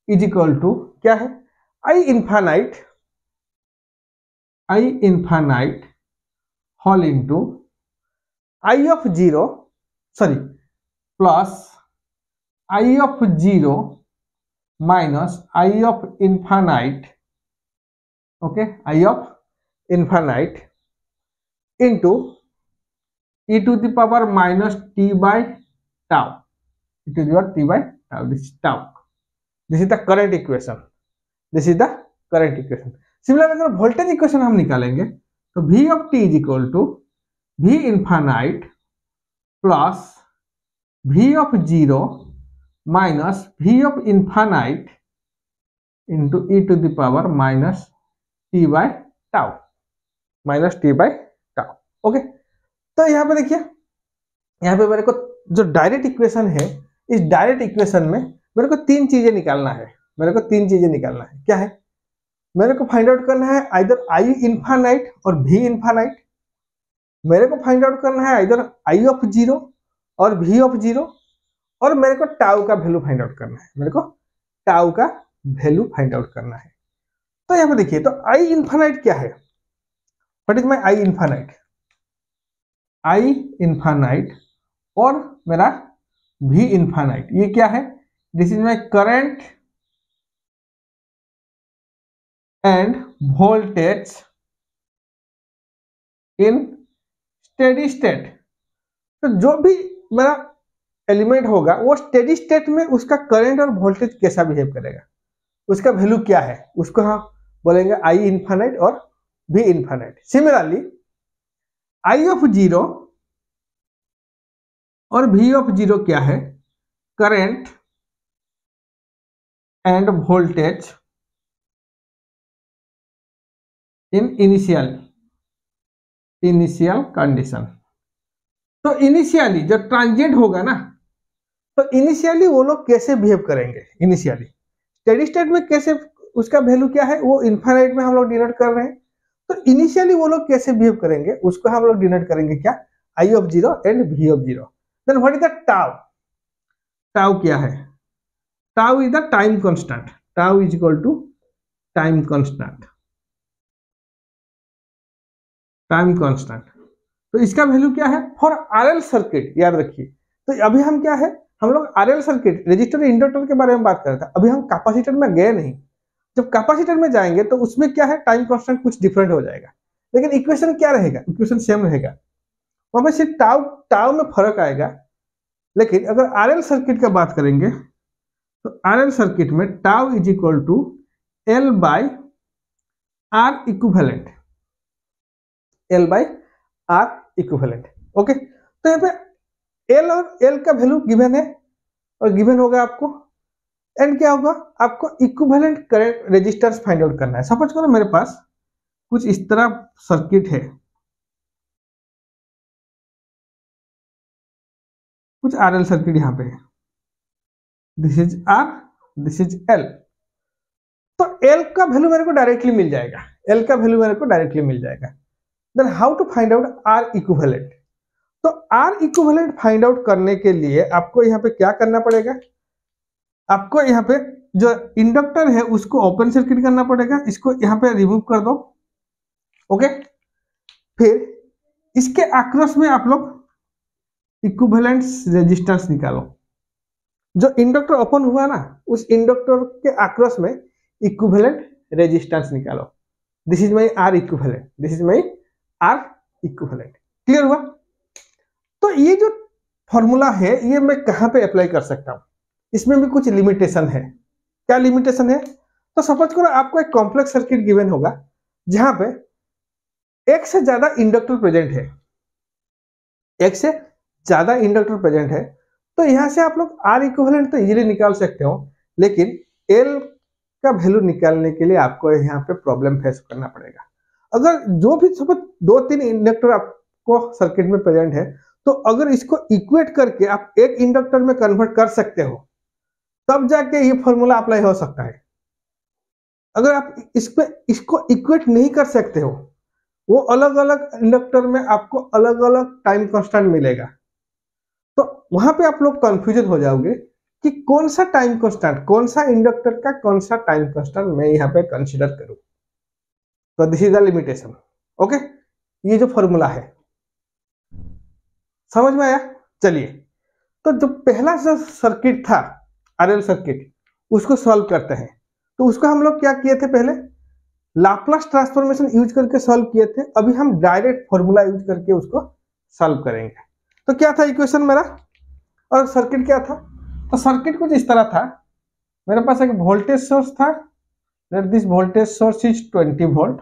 Speaker 1: is equal to क्या है, I infinite whole into I of zero, sorry plus I of zero minus I of infinite, okay, I of infinite into e to the power minus t by tau, e to the power t by tau, this is tau, this is the current equation, this is the current equation। Similar अगर voltage equation हम निकालेंगे तो v of t is equal to v infinite plus v of zero minus v of infinite into e to the power minus t by tau, minus t by tau। Okay, तो यहाँ पे देखिए, यहाँ पे मेरे को जो डायरेक्ट इक्वेशन है, इस डायरेक्ट इक्वेशन में मेरे को तीन चीजें निकालना है, मेरे को तीन चीजें निकालना है। क्या है, मेरे को फाइंड आउट करना है आइदर आई इन्फानाइट और भी इन्फानाइट, मेरे को फाइंड आउट करना है आइदर आई ऑफ जीरो और भी ऑफ जीरो, और मेरे को टाउ का वैल्यू फाइंड आउट करना है, मेरे को टाउ का वैल्यू फाइंड आउट करना है। तो यहाँ पे देखिए, तो आई इन्फानाइट क्या है, what is my I infinite, I infinite और मेरा भी इन्फानाइट, ये क्या है, this is my current end voltage in steady state. तो जो भी मेरा एलिमेंट होगा वो स्टेडी स्टेट में उसका करंट और वोल्टेज कैसा बिहेव करेगा, उसका वैल्यू क्या है, उसको हम बोलेंगे आई इन्फानाइट और भी infinite. Similarly I of zero और v ऑफ जीरो क्या है, current end voltage in initial condition. तो इनिशियली जो ट्रांजिएंट होगा ना, तो इनिशियली वो लोग कैसे बिहेव करेंगे, इनिशियली स्टेडी स्टेट में कैसे, उसका वैल्यू क्या है, वो इन्फानाइट में हम लोग डिनोट कर रहे हैं। तो इनिशियली वो लोग कैसे बिहेव करेंगे उसको हम लोग डिनोट करेंगे क्या, I of zero and v of zero. Then what is the tau? Tau क्या है, tau is the time constant, tau is equal to time constant, time constant। तो इसका वैल्यू क्या है फॉर आरएल सर्किट, याद रखिए। तो अभी हम क्या है, हम लोग आरएल सर्किट, रेजिस्टर इंडक्टर के बारे में बात कर रहे थे, अभी हम कैपेसिटर में गए नहीं। जब कैपेसिटर में जाएंगे तो उसमें क्या है, टाइम कांस्टेंट कुछ डिफरेंट हो जाएगा, लेकिन इक्वेशन क्या रहेगा, इक्वेशन सेम रहेगा, वहां पे सिर्फ टाउ में फर्क आएगा। लेकिन अगर आरएल सर्किट का बात करेंगे तो आरएल सर्किट में tau is equal to L by R equivalent, L by R equivalent. Okay, तो यहाँ पे एल और एल का वैल्यू गिवन है और गिवन होगा आपको, एंड क्या होगा, आपको equivalent current resistance find out करना है। सपोज करो मेरे पास कुछ इस तरह सर्किट है, कुछ RL सर्किट यहाँ पे है, this is R, this is L। तो L का वैल्यू मेरे को डायरेक्टली मिल जाएगा, L का वैल्यू मेरे को डायरेक्टली मिल जाएगा। Then how to find out R equivalent? तो R इक्विवेलेंट फाइंड आउट करने के लिए आपको यहाँ पे क्या करना पड़ेगा, आपको यहाँ पे जो इंडक्टर है उसको ओपन सर्किट करना पड़ेगा, इसको यहाँ पे रिमूव कर दो। ओके, फिर इसके अक्रॉस में आप लोग इक्विवेलेंट रेजिस्टेंस निकालो। जो इंडक्टर ओपन हुआ ना, उस इंडक्टर के अक्रॉस में इक्विवेलेंट रेजिस्टेंस निकालो। This is my R equivalent, this is my R equivalent. Clear हुआ? तो ये जो फॉर्मूला है ये मैं कहां पे अप्लाई कर सकता हूं? इसमें भी कुछ लिमिटेशन है। क्या लिमिटेशन है? तो सपोज करो आपको एक कॉम्प्लेक्स सर्किट गिवन होगा जहां पे एक से ज्यादा इंडक्टर प्रेजेंट है, एक से ज्यादा इंडक्टर प्रेजेंट है, तो यहां से आप लोग R इक्विवेलेंट तो इजीली निकाल सकते हो, लेकिन L का वैल्यू निकालने के लिए आपको यहाँ पे प्रॉब्लम फेस करना पड़ेगा। अगर जो भी सपोज 2-3 इंडक्टर आपको सर्किट में प्रेजेंट है, तो अगर इसको इक्वेट करके आप एक इंडक्टर में कन्वर्ट कर सकते हो, तब जाके ये फॉर्मूला अप्लाई हो सकता है। अगर आप इसको इक्वेट नहीं कर सकते हो, वो अलग अलग इंडक्टर में आपको अलग अलग टाइम कांस्टेंट मिलेगा, तो वहां पे आप लोग कंफ्यूजन हो जाओगे कि कौन सा टाइम कांस्टेंट, कौन सा इंडक्टर का कौन सा टाइम कांस्टेंट मैं यहाँ पे कंसीडर करूं। तो this is the limitation. Okay, ये जो फॉर्मूला है समझ में आया? चलिए, तो जो पहला जो सर्किट था RL सर्किट, उसको सॉल्व करते हैं। तो उसको हम लोग क्या किए थे, पहले लाप्लास ट्रांसफॉर्मेशन यूज करके सॉल्व किए थे। अभी हम डायरेक्ट फॉर्मूला यूज करके उसको सॉल्व करेंगे। तो क्या था इक्वेशन मेरा, और सर्किट क्या था? तो सर्किट कुछ इस तरह था, मेरे पास एक वोल्टेज सोर्स था, let this voltage source is 20 volt.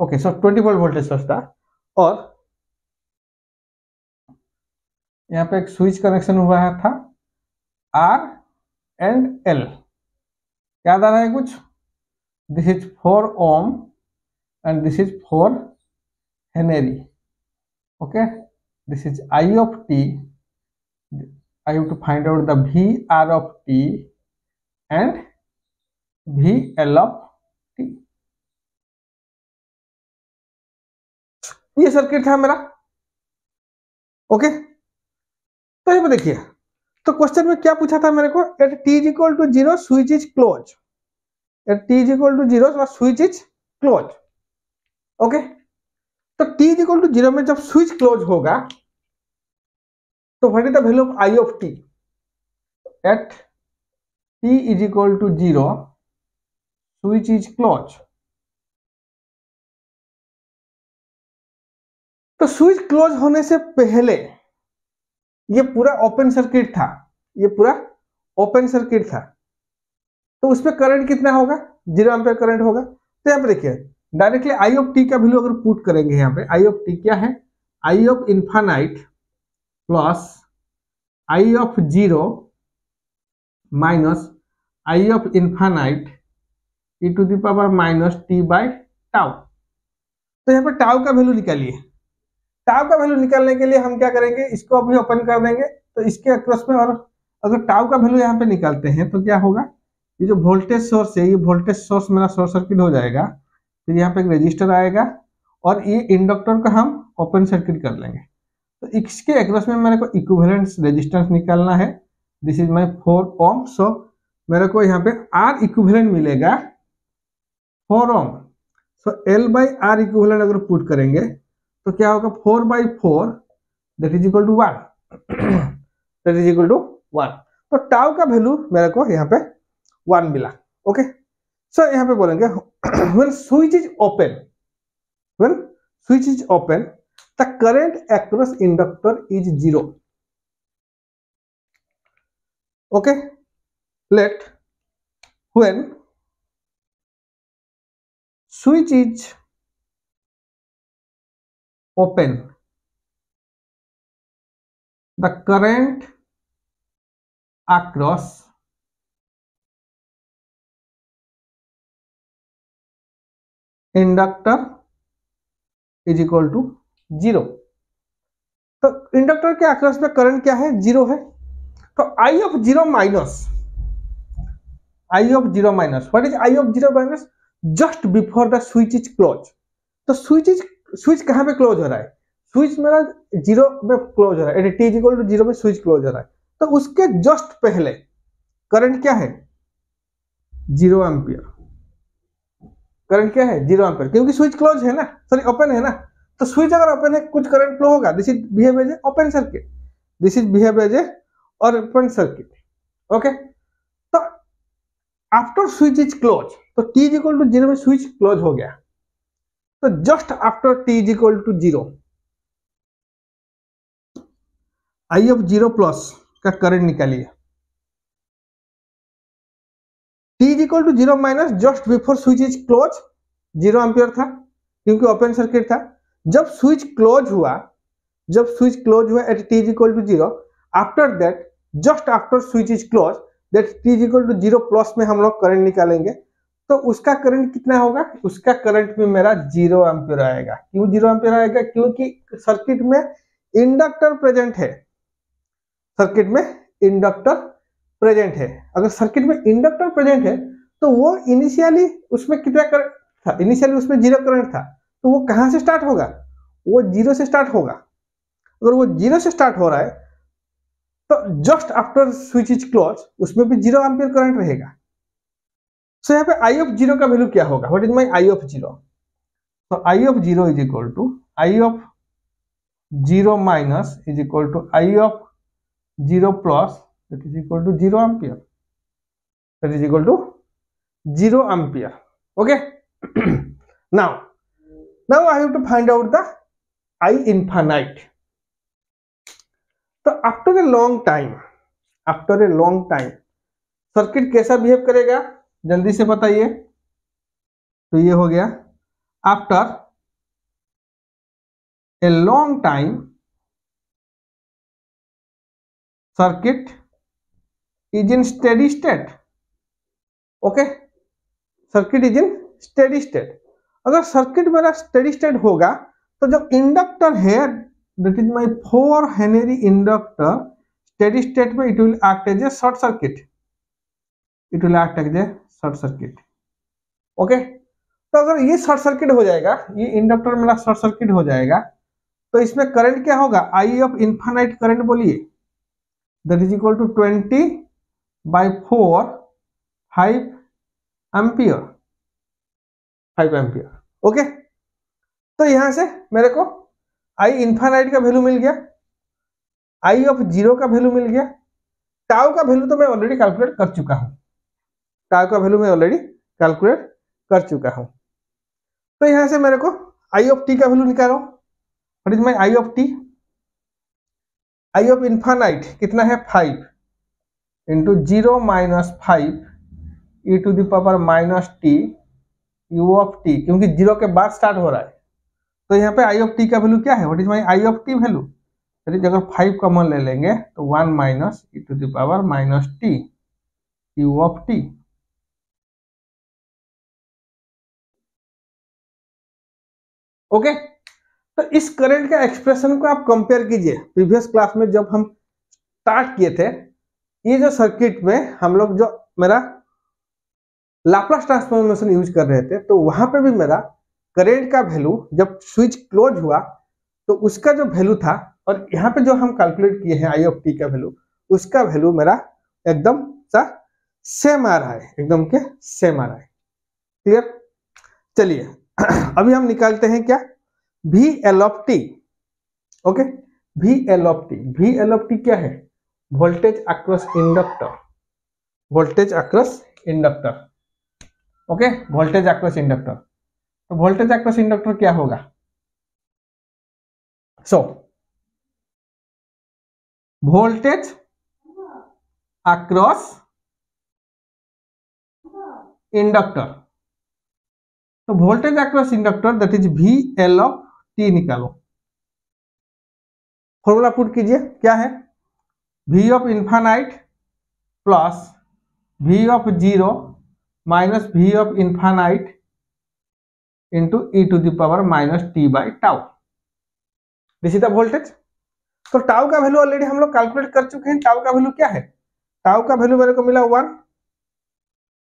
Speaker 1: Okay, so 20 volt voltage source था, और यहाँ पे एक स्विच कनेक्शन हुआ था R एंड L। याद आ रहा है कुछ? This is 4 ohm and this is 4 Henry. Okay, this is I of t, I have to find out the VR of t and VL of t। ये circuit था मेरा। Okay, तो ये देखिए, तो क्वेश्चन में क्या पूछा था मेरे को, at t is equal to 0 switch is close, at t is equal to 0 switch is close. Okay, तो t इज इक्वल टू 0 में जब स्विच क्लोज होगा, तो what is the value of I of t? At t is equal to 0 switch is close. तो switch close होने से पहले ये पूरा ओपन सर्किट था, ये पूरा ओपन सर्किट था, तो उसमें करंट कितना होगा? 0 एम्पीयर करंट होगा। तो यहाँ पे देखिए, डायरेक्टली I of t का वैल्यू अगर पुट करेंगे, यहाँ पे I of t क्या है? I of infinite plus I of 0 minus I of infinite e to the power minus t by tau. तो यहाँ पे टाउ का वैल्यू निकालिए। टाउ का वैल्यू निकालने के लिए हम क्या करेंगे, इसको अभी ओपन कर देंगे, तो इसके अक्रॉस में, और अगर टाउ का वैल्यू यहाँ पे निकालते हैं तो क्या होगा, ये जो वोल्टेज सोर्स है, ये वोल्टेज सोर्स मेरा शॉर्ट सर्किट हो जाएगा, फिर यहाँ पे एक रेजिस्टर आएगा, और ये इंडक्टर का हम ओपन सर्किट कर लेंगे। तो इसके अक्रॉस में मेरे को इक्विवेलेंट रेजिस्टेंस निकालना है, दिस इज माई 4 ओम। सो मेरे को यहाँ पे R इक्विवेलेंट मिलेगा 4 ohm. So L by R equivalent अगर पुट करेंगे तो क्या होगा, 4/4 that is equal to 1, that is equal to 1। तो टाउ का वैल्यू मेरे को यहाँ पे 1 मिला। ओके, सो यहाँ पे बोलेंगे when switch is open, when switch is open the current across inductor is 0। Okay, let when switch is open the current across inductor is equal to 0। तो इंडक्टर के अक्रॉस में करंट क्या है, 0 है। तो I of zero minus, I of zero minus, what is I of zero minus, just before the switch is close. तो switch कहां पे क्लोज हो रहा है, स्विच मेरा 0 में क्लोज हो रहा है, टी इज इक्वल टू 0 में स्विच क्लोज हो रहा है। तो उसके जस्ट पहले करंट क्या है, 0 एम्पियर। करंट क्या है, 0 एम्पियर, क्योंकि स्विच क्लोज है ना, सॉरी ओपन है ना। तो स्विच अगर ओपन है कुछ करंट फ्लो होगा, this is behave as a open circuit, this is behave as a open circuit. Okay, तो आफ्टर स्विच इज क्लोज, तो टी इज इक्वल टू 0 में स्विच क्लोज हो गया। तो just after T is equal to 0, I of 0 plus का current निकालिए। T is equal to 0 minus just before switch is close, 0 ampere था क्योंकि open circuit था। जब स्विच क्लोज हुआ, जब स्विच क्लोज हुआ at T is equal to 0, after that just after switch is close, that T is equal to 0 plus में हम लोग करंट निकालेंगे। तो उसका करंट कितना होगा, उसका करंट भी मेरा 0 एम्पियर आएगा। क्यों 0 एम्पियर आएगा, क्योंकि सर्किट में इंडक्टर प्रेजेंट है, सर्किट में इंडक्टर प्रेजेंट है। अगर सर्किट में इंडक्टर प्रेजेंट है तो वो इनिशियली उसमें कितना करंट था, इनिशियली उसमें 0 करंट था, तो वो कहां से स्टार्ट होगा, वो 0 से स्टार्ट होगा। अगर वो 0 से स्टार्ट हो रहा है तो just after switch is close उसमें भी 0 एम्पियर करंट रहेगा। सो यहाँ पे आई ऑफ 0 का वैल्यू क्या होगा, what is my I of 0। तो I of 0 is equal to I of 0 minus is equal to I of 0 plus, that is equal to 0 ampere, that is equal to 0 ampere. Okay. now I have to find out the I infinite. तो after a long time circuit कैसा behave करेगा, जल्दी से बताइए। तो ये हो गया after a long time circuit is in steady state. ओके, circuit is in steady state. अगर सर्किट मेरा स्टेडी स्टेट होगा तो जो इंडक्टर है, that is my 4 henry inductor, steady state में it will act as a short circuit, it will act as a short circuit. Okay, तो अगर ये शॉर्ट सर्किट हो जाएगा, ये इंडक्टर मेरा शॉर्ट सर्किट हो जाएगा, तो इसमें करंट क्या होगा, आई ऑफ इनफाइनाइट करंट बोलिए, that is equal to 20 by 4 5 ampere, 5 ampere. Okay, तो यहां से मेरे को आई इनफाइनाइट का वैल्यू मिल गया, आई ऑफ 0 का वैल्यू मिल गया, टाउ का वैल्यू तो मैं ऑलरेडी कैलकुलेट कर चुका हूं, टाउ का वैल्यू मैं ऑलरेडी कैलकुलेट कर चुका हूं। तो यहां से मेरे को आई ऑफ टी का वैल्यू निकालो, what is my I of T, I of infinite कितना है 5 into 0 minus 5 E to the power minus T U of T, क्योंकि 0 के बाद स्टार्ट हो रहा है। तो यहाँ पे आई ऑफ टी का वैल्यू क्या है, what is my I of T value, अगर 5 कॉमन ले लेंगे तो 1 minus E to the power minus T U of T. Okay, तो इस करंट का एक्सप्रेशन को आप कंपेयर कीजिए। प्रीवियस क्लास में जब हम स्टार्ट किए थे, ये जो सर्किट में हम लोग जो मेरा लाप्लास ट्रांसफॉर्मेशन यूज कर रहे थे, तो वहां पे भी मेरा करंट का वैल्यू जब स्विच क्लोज हुआ तो उसका जो वैल्यू था, और यहाँ पे जो हम कैलकुलेट किए हैं आई ऑफ टी का वैल्यू, उसका वैल्यू मेरा एकदम सा सेम आ रहा है, एकदम के सेम आ रहा है। क्लियर, चलिए अभी हम निकालते हैं क्या, V L of T. Okay, V L of T, V L of T क्या है, voltage across inductor, voltage across inductor. Okay, voltage across inductor, तो वोल्टेज अक्रॉस इंडक्टर क्या होगा, सो वोल्टेज अक्रॉस इंडक्टर, तो voltage across inductor that is V L of T निकालो। Formula put कीजिए, क्या है, v of infinite plus v of 0 minus v of infinite into E to the power minus t by tau, this is the voltage. तो tau का value already हम लोग calculate कर चुके हैं। टाउ का वैल्यू क्या है? टाउ का वैल्यू मेरे को मिला 1,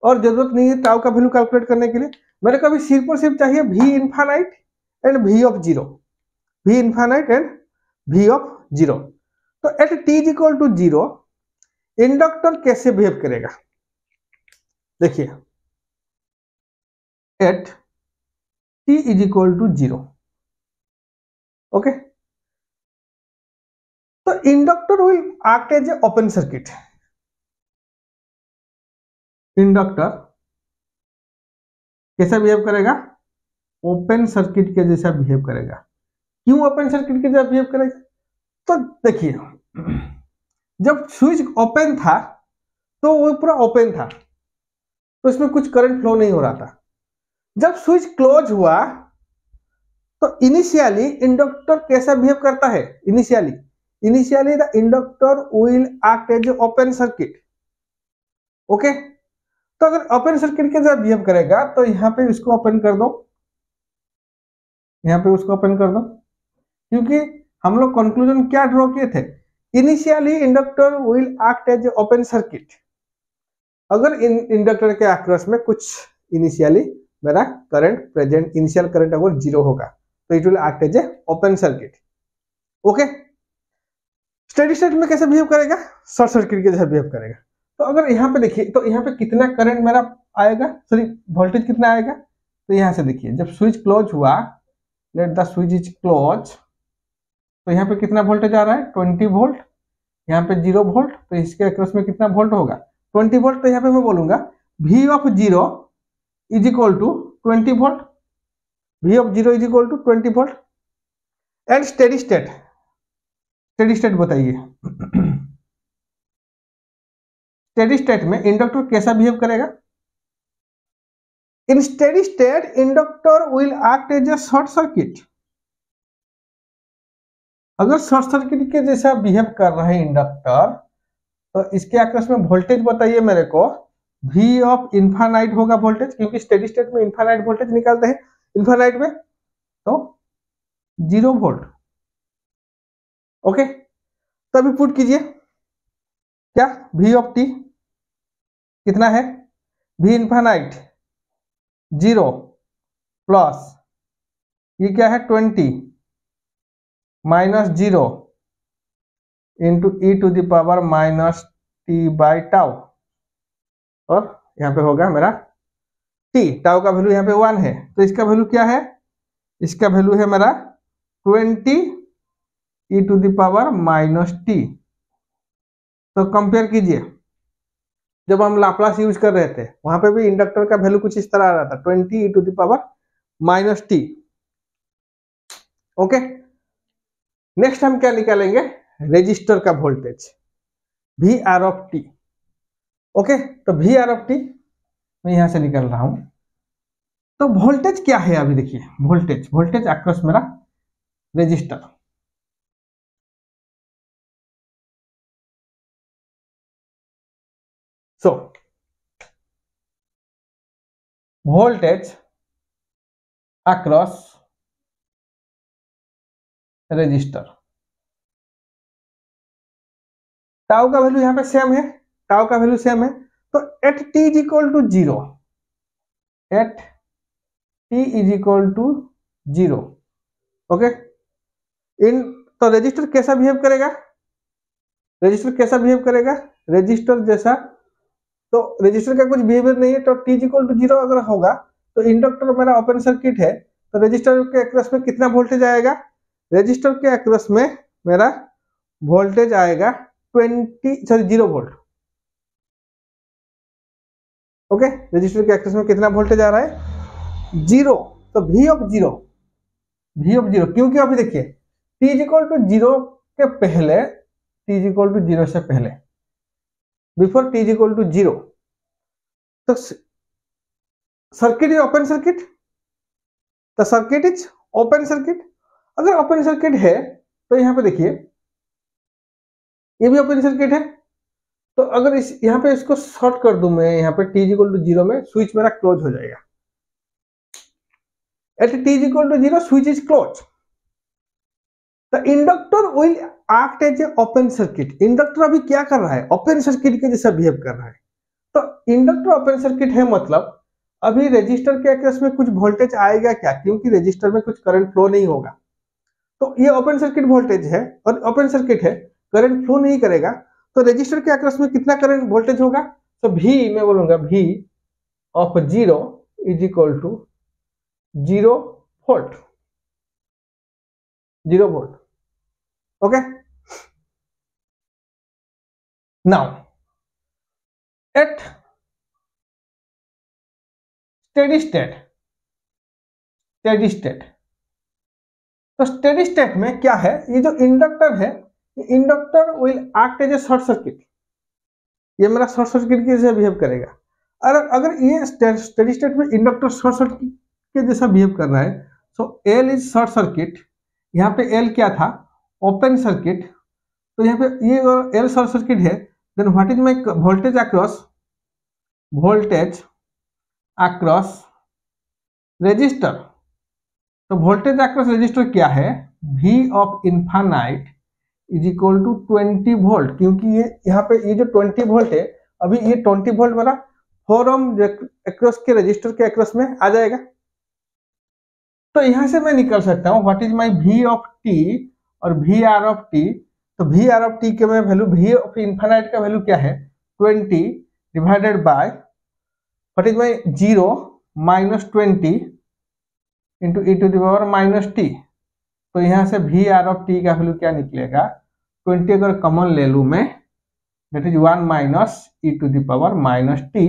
Speaker 1: और जरूरत नहीं है टाउ का वैल्यू कैलकुलेट करने के लिए। मेरे को अभी सिर्फ और सिर्फ चाहिए v infinite and v of 0, v infinite and v of 0। तो at t is equal to 0 inductor कैसे बिहेव करेगा? देखिए, at t is equal to 0, okay, तो inductor will act as a open circuit. Inductor कैसा behave करेगा? Open circuit के जैसा behave करेगा। क्यों ओपन सर्किट के जैसा बिहेव करेगा? तो देखिए, जब स्विच ओपन था तो वो पूरा ओपन था, तो इसमें कुछ करंट फ्लो नहीं हो रहा था। जब स्विच क्लोज हुआ तो इनिशियली इंडक्टर कैसा बिहेव करता है? Initially the inductor will act as open circuit, okay. तो अगर ओपन सर्किट के साथ बिहेव करेगा तो यहाँ पे इसको ओपन कर दो, यहाँ पे उसको ओपन कर दो, क्योंकि हम लोग कंक्लूजन क्या ड्रॉ किए थे? Initially inductor will act as open circuit. अगर इंडक्टर के अक्रॉस में कुछ इनिशियली मेरा करंट प्रेजेंट, इनिशियल करंट अगर 0 होगा तो it will act as a open circuit, okay. Steady state में कैसे बिहेव करेगा? शॉर्ट सर्किट के जैसा बिहेव करेगा। तो अगर यहाँ पे देखिए, तो यहाँ पे कितना करंट मेरा आएगा, सॉरी वोल्टेज कितना आएगा? तो यहाँ से देखिए, जब स्विच क्लोज हुआ, let the switch is close, तो यहाँ पे कितना वोल्टेज आ रहा है? 20 वोल्ट। यहाँ पे 0 वोल्ट, तो इसके अक्रॉस में कितना वोल्ट होगा? 20 वोल्ट। तो यहाँ पे मैं बोलूंगा v of 0 is equal to 20 volt, v of 0 is equal to 20 volt. And steady state, steady state बताइए, स्टेडी स्टेट में इंडक्टर कैसा बिहेव करेगा? In steady state inductor will act as a short circuit. अगर short circuit के जैसा behave कर रहा है इंडक्टर, तो इसके अक्रॉस में वोल्टेज बताइए मेरे को। v ऑफ इनफाइनाइट होगा वोल्टेज, क्योंकि स्टेडी स्टेट में इनफाइनाइट वोल्टेज निकालते हैं इनफाइनाइट में, तो 0 वोल्ट, ओके। तो अभी पुट कीजिए, क्या v ऑफ t कितना है? v इनफाइनाइट 0 प्लस ये क्या है? 20 minus 0 into E to the power minus t by tau, और यहाँ पे होगा मेरा t। टाउ का वैल्यू यहाँ पे 1 है, तो इसका वैल्यू क्या है? इसका वैल्यू है मेरा 20 e to the power minus T. तो कंपेयर कीजिए, जब हम लाप्लास यूज कर रहे थे वहां पे भी इंडक्टर का वैल्यू कुछ इस तरह आ रहा था, 20 e to the power minus T, okay. Next हम क्या निकालेंगे? रेजिस्टर का voltage, V R of T, okay. तो वी आर ऑफ टी मैं यहां से निकल रहा हूं। तो वोल्टेज क्या है? अभी देखिए, वोल्टेज अक्रॉस मेरा resistor, so voltage across resistor, tau का वैल्यू यहाँ पे सेम है, टाउ का वैल्यू सेम है। तो at T is equal to 0, at T is equal to 0, okay. इन तो रेजिस्टर कैसा बिहेव करेगा? रेजिस्टर कैसा बिहेव करेगा? रेजिस्टर जैसा, तो रेजिस्टर का कुछ बिहेवियर नहीं है। तो टी इज इक्वल टू 0 अगर होगा तो इंडक्टर मेरा ओपन सर्किट है, तो रेजिस्टर के अक्रॉस में कितना वोल्टेज आएगा? रेजिस्टर के अक्रॉस में मेरा वोल्टेज आएगा 0 वोल्ट, ओके। रजिस्टर के अक्रॉस में कितना वोल्टेज आ रहा है? 0। तो v ऑफ 0, क्योंकि अभी देखिए t इज इक्वल टू 0 के पहले, t इज इक्वल टू 0 से पहले, before t is equal to 0, तो सर्किट इज ओपन सर्किट, तो सर्किट इज ओपन सर्किट। अगर ओपन सर्किट है तो यहाँ पे देखिए ये भी ओपन सर्किट है, तो अगर इस यहाँ पे इसको शॉर्ट कर दूं मैं, यहाँ पे t इक्वल टू 0 में स्विच मेरा क्लोज हो जाएगा। At t equal to 0 switch is close, the inductor will act as a open circuit. Inductor अभी क्या कर रहा है, ओपन सर्किट के जैसा बिहेव कर रहा है। तो इंडक्टर ओपन सर्किट है मतलब अभी रेजिस्टर के अक्रॉस में कुछ वोल्टेज आएगा क्या, क्योंकि रेजिस्टर में कुछ करंट फ्लो नहीं होगा। तो ये ओपन सर्किट वोल्टेज है और ओपन सर्किट है, करंट फ्लो नहीं करेगा, तो रेजिस्टर के अक्रॉस में कितना करंट वोल्टेज होगा। तो भी मैं बोलूंगा V of 0 is equal to 0 volt, 0 volt. Okay, now at steady state, steady state, तो स्टेडी स्टेट में क्या है, ये जो इंडक्टर है, inductor will act as a short circuit. ये मेरा शॉर्ट सर्किट के जैसा बिहेव करेगा। और अगर ये स्टेडी स्टेट में इंडक्टर शॉर्ट सर्किट के जैसा बिहेव कर रहा है, तो एल इज शॉर्ट सर्किट, यहाँ पे एल क्या था, ओपन सर्किट, तो यहाँ पे ये एल शॉर्ट सर्किट है, then what is my voltage across, voltage across resistor. तो वोल्टेज अक्रॉस रेजिस्टर क्या है, V of infinite is equal to 20 volt, क्योंकि ये यहाँ पे ये जो 20 वोल्ट है, अभी ये 20 वोल्ट वाला 4 ओम अक्रॉस के रेजिस्टर के अक्रॉस में आ जाएगा। तो यहाँ से मैं निकल सकता हूँ what is my V of t और वी आर ऑफ t। तो वी आर ऑफ t के मैं वैल्यू, V ऑफ इनफाइनाइट का वैल्यू क्या है, 20 divided by what is my 0 minus 20 into E to the power minus T. तो यहाँ से वी आर ऑफ टी का वैल्यू क्या निकलेगा, 20 अगर कॉमन ले लूँ मैं, that is 1 minus E to the power minus T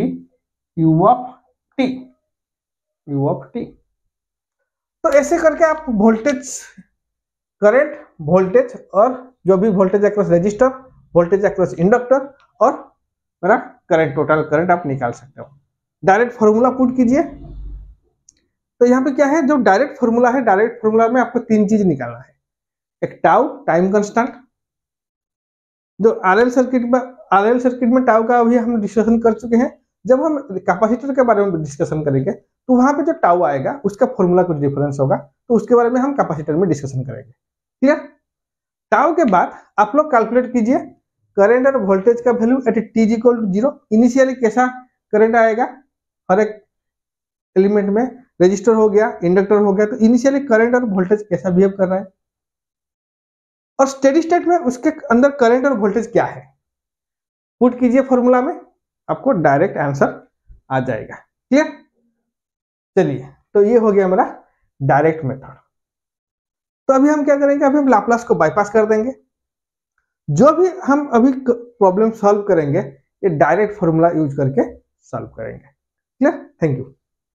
Speaker 1: U of T, U of T. तो ऐसे करके आप वोल्टेज, करंट, वोल्टेज और जो भी voltage across resistor, voltage across inductor और मेरा करंट, टोटल करंट आप निकाल सकते हो। डायरेक्ट फॉर्मूला पुट कीजिए। तो यहाँ पे क्या है, जो डायरेक्ट फॉर्मूला है, डायरेक्ट फॉर्मूला में आपको 3 चीज निकालना है। एक टाउ, टाइम कांस्टेंट, जो आरएल सर्किट में टाउ का अभी हम डिस्कशन कर चुके हैं। जब हम कैपेसिटर के बारे में डिस्कशन करेंगे तो वहां पे जो टाउ आएगा उसका फॉर्मूला कुछ डिफरेंस होगा, तो उसके बारे में हम कैपेसिटर में डिस्कशन करेंगे। क्लियर। टाउ के बाद आप लोग कैलकुलेट कीजिए करंट और वोल्टेज का value at T is equal to 0। Initially कैसा करंट आएगा, हर एक एलिमेंट में, रेजिस्टर हो गया, इंडक्टर हो गया, तो इनिशियली करंट और वोल्टेज कैसा बिहेव कर रहा है, और स्टेडी स्टेट में उसके अंदर करंट और वोल्टेज क्या है, पुट कीजिए फॉर्मूला में, आपको डायरेक्ट आंसर आ जाएगा। क्लियर। चलिए, तो ये हो गया हमारा डायरेक्ट मेथड। तो अभी हम क्या करेंगे, अभी हम लाप्लास को बाईपास कर देंगे। जो भी हम अभी प्रॉब्लम सॉल्व करेंगे ये डायरेक्ट फॉर्मूला यूज करके सॉल्व करेंगे। क्लियर। Thank you.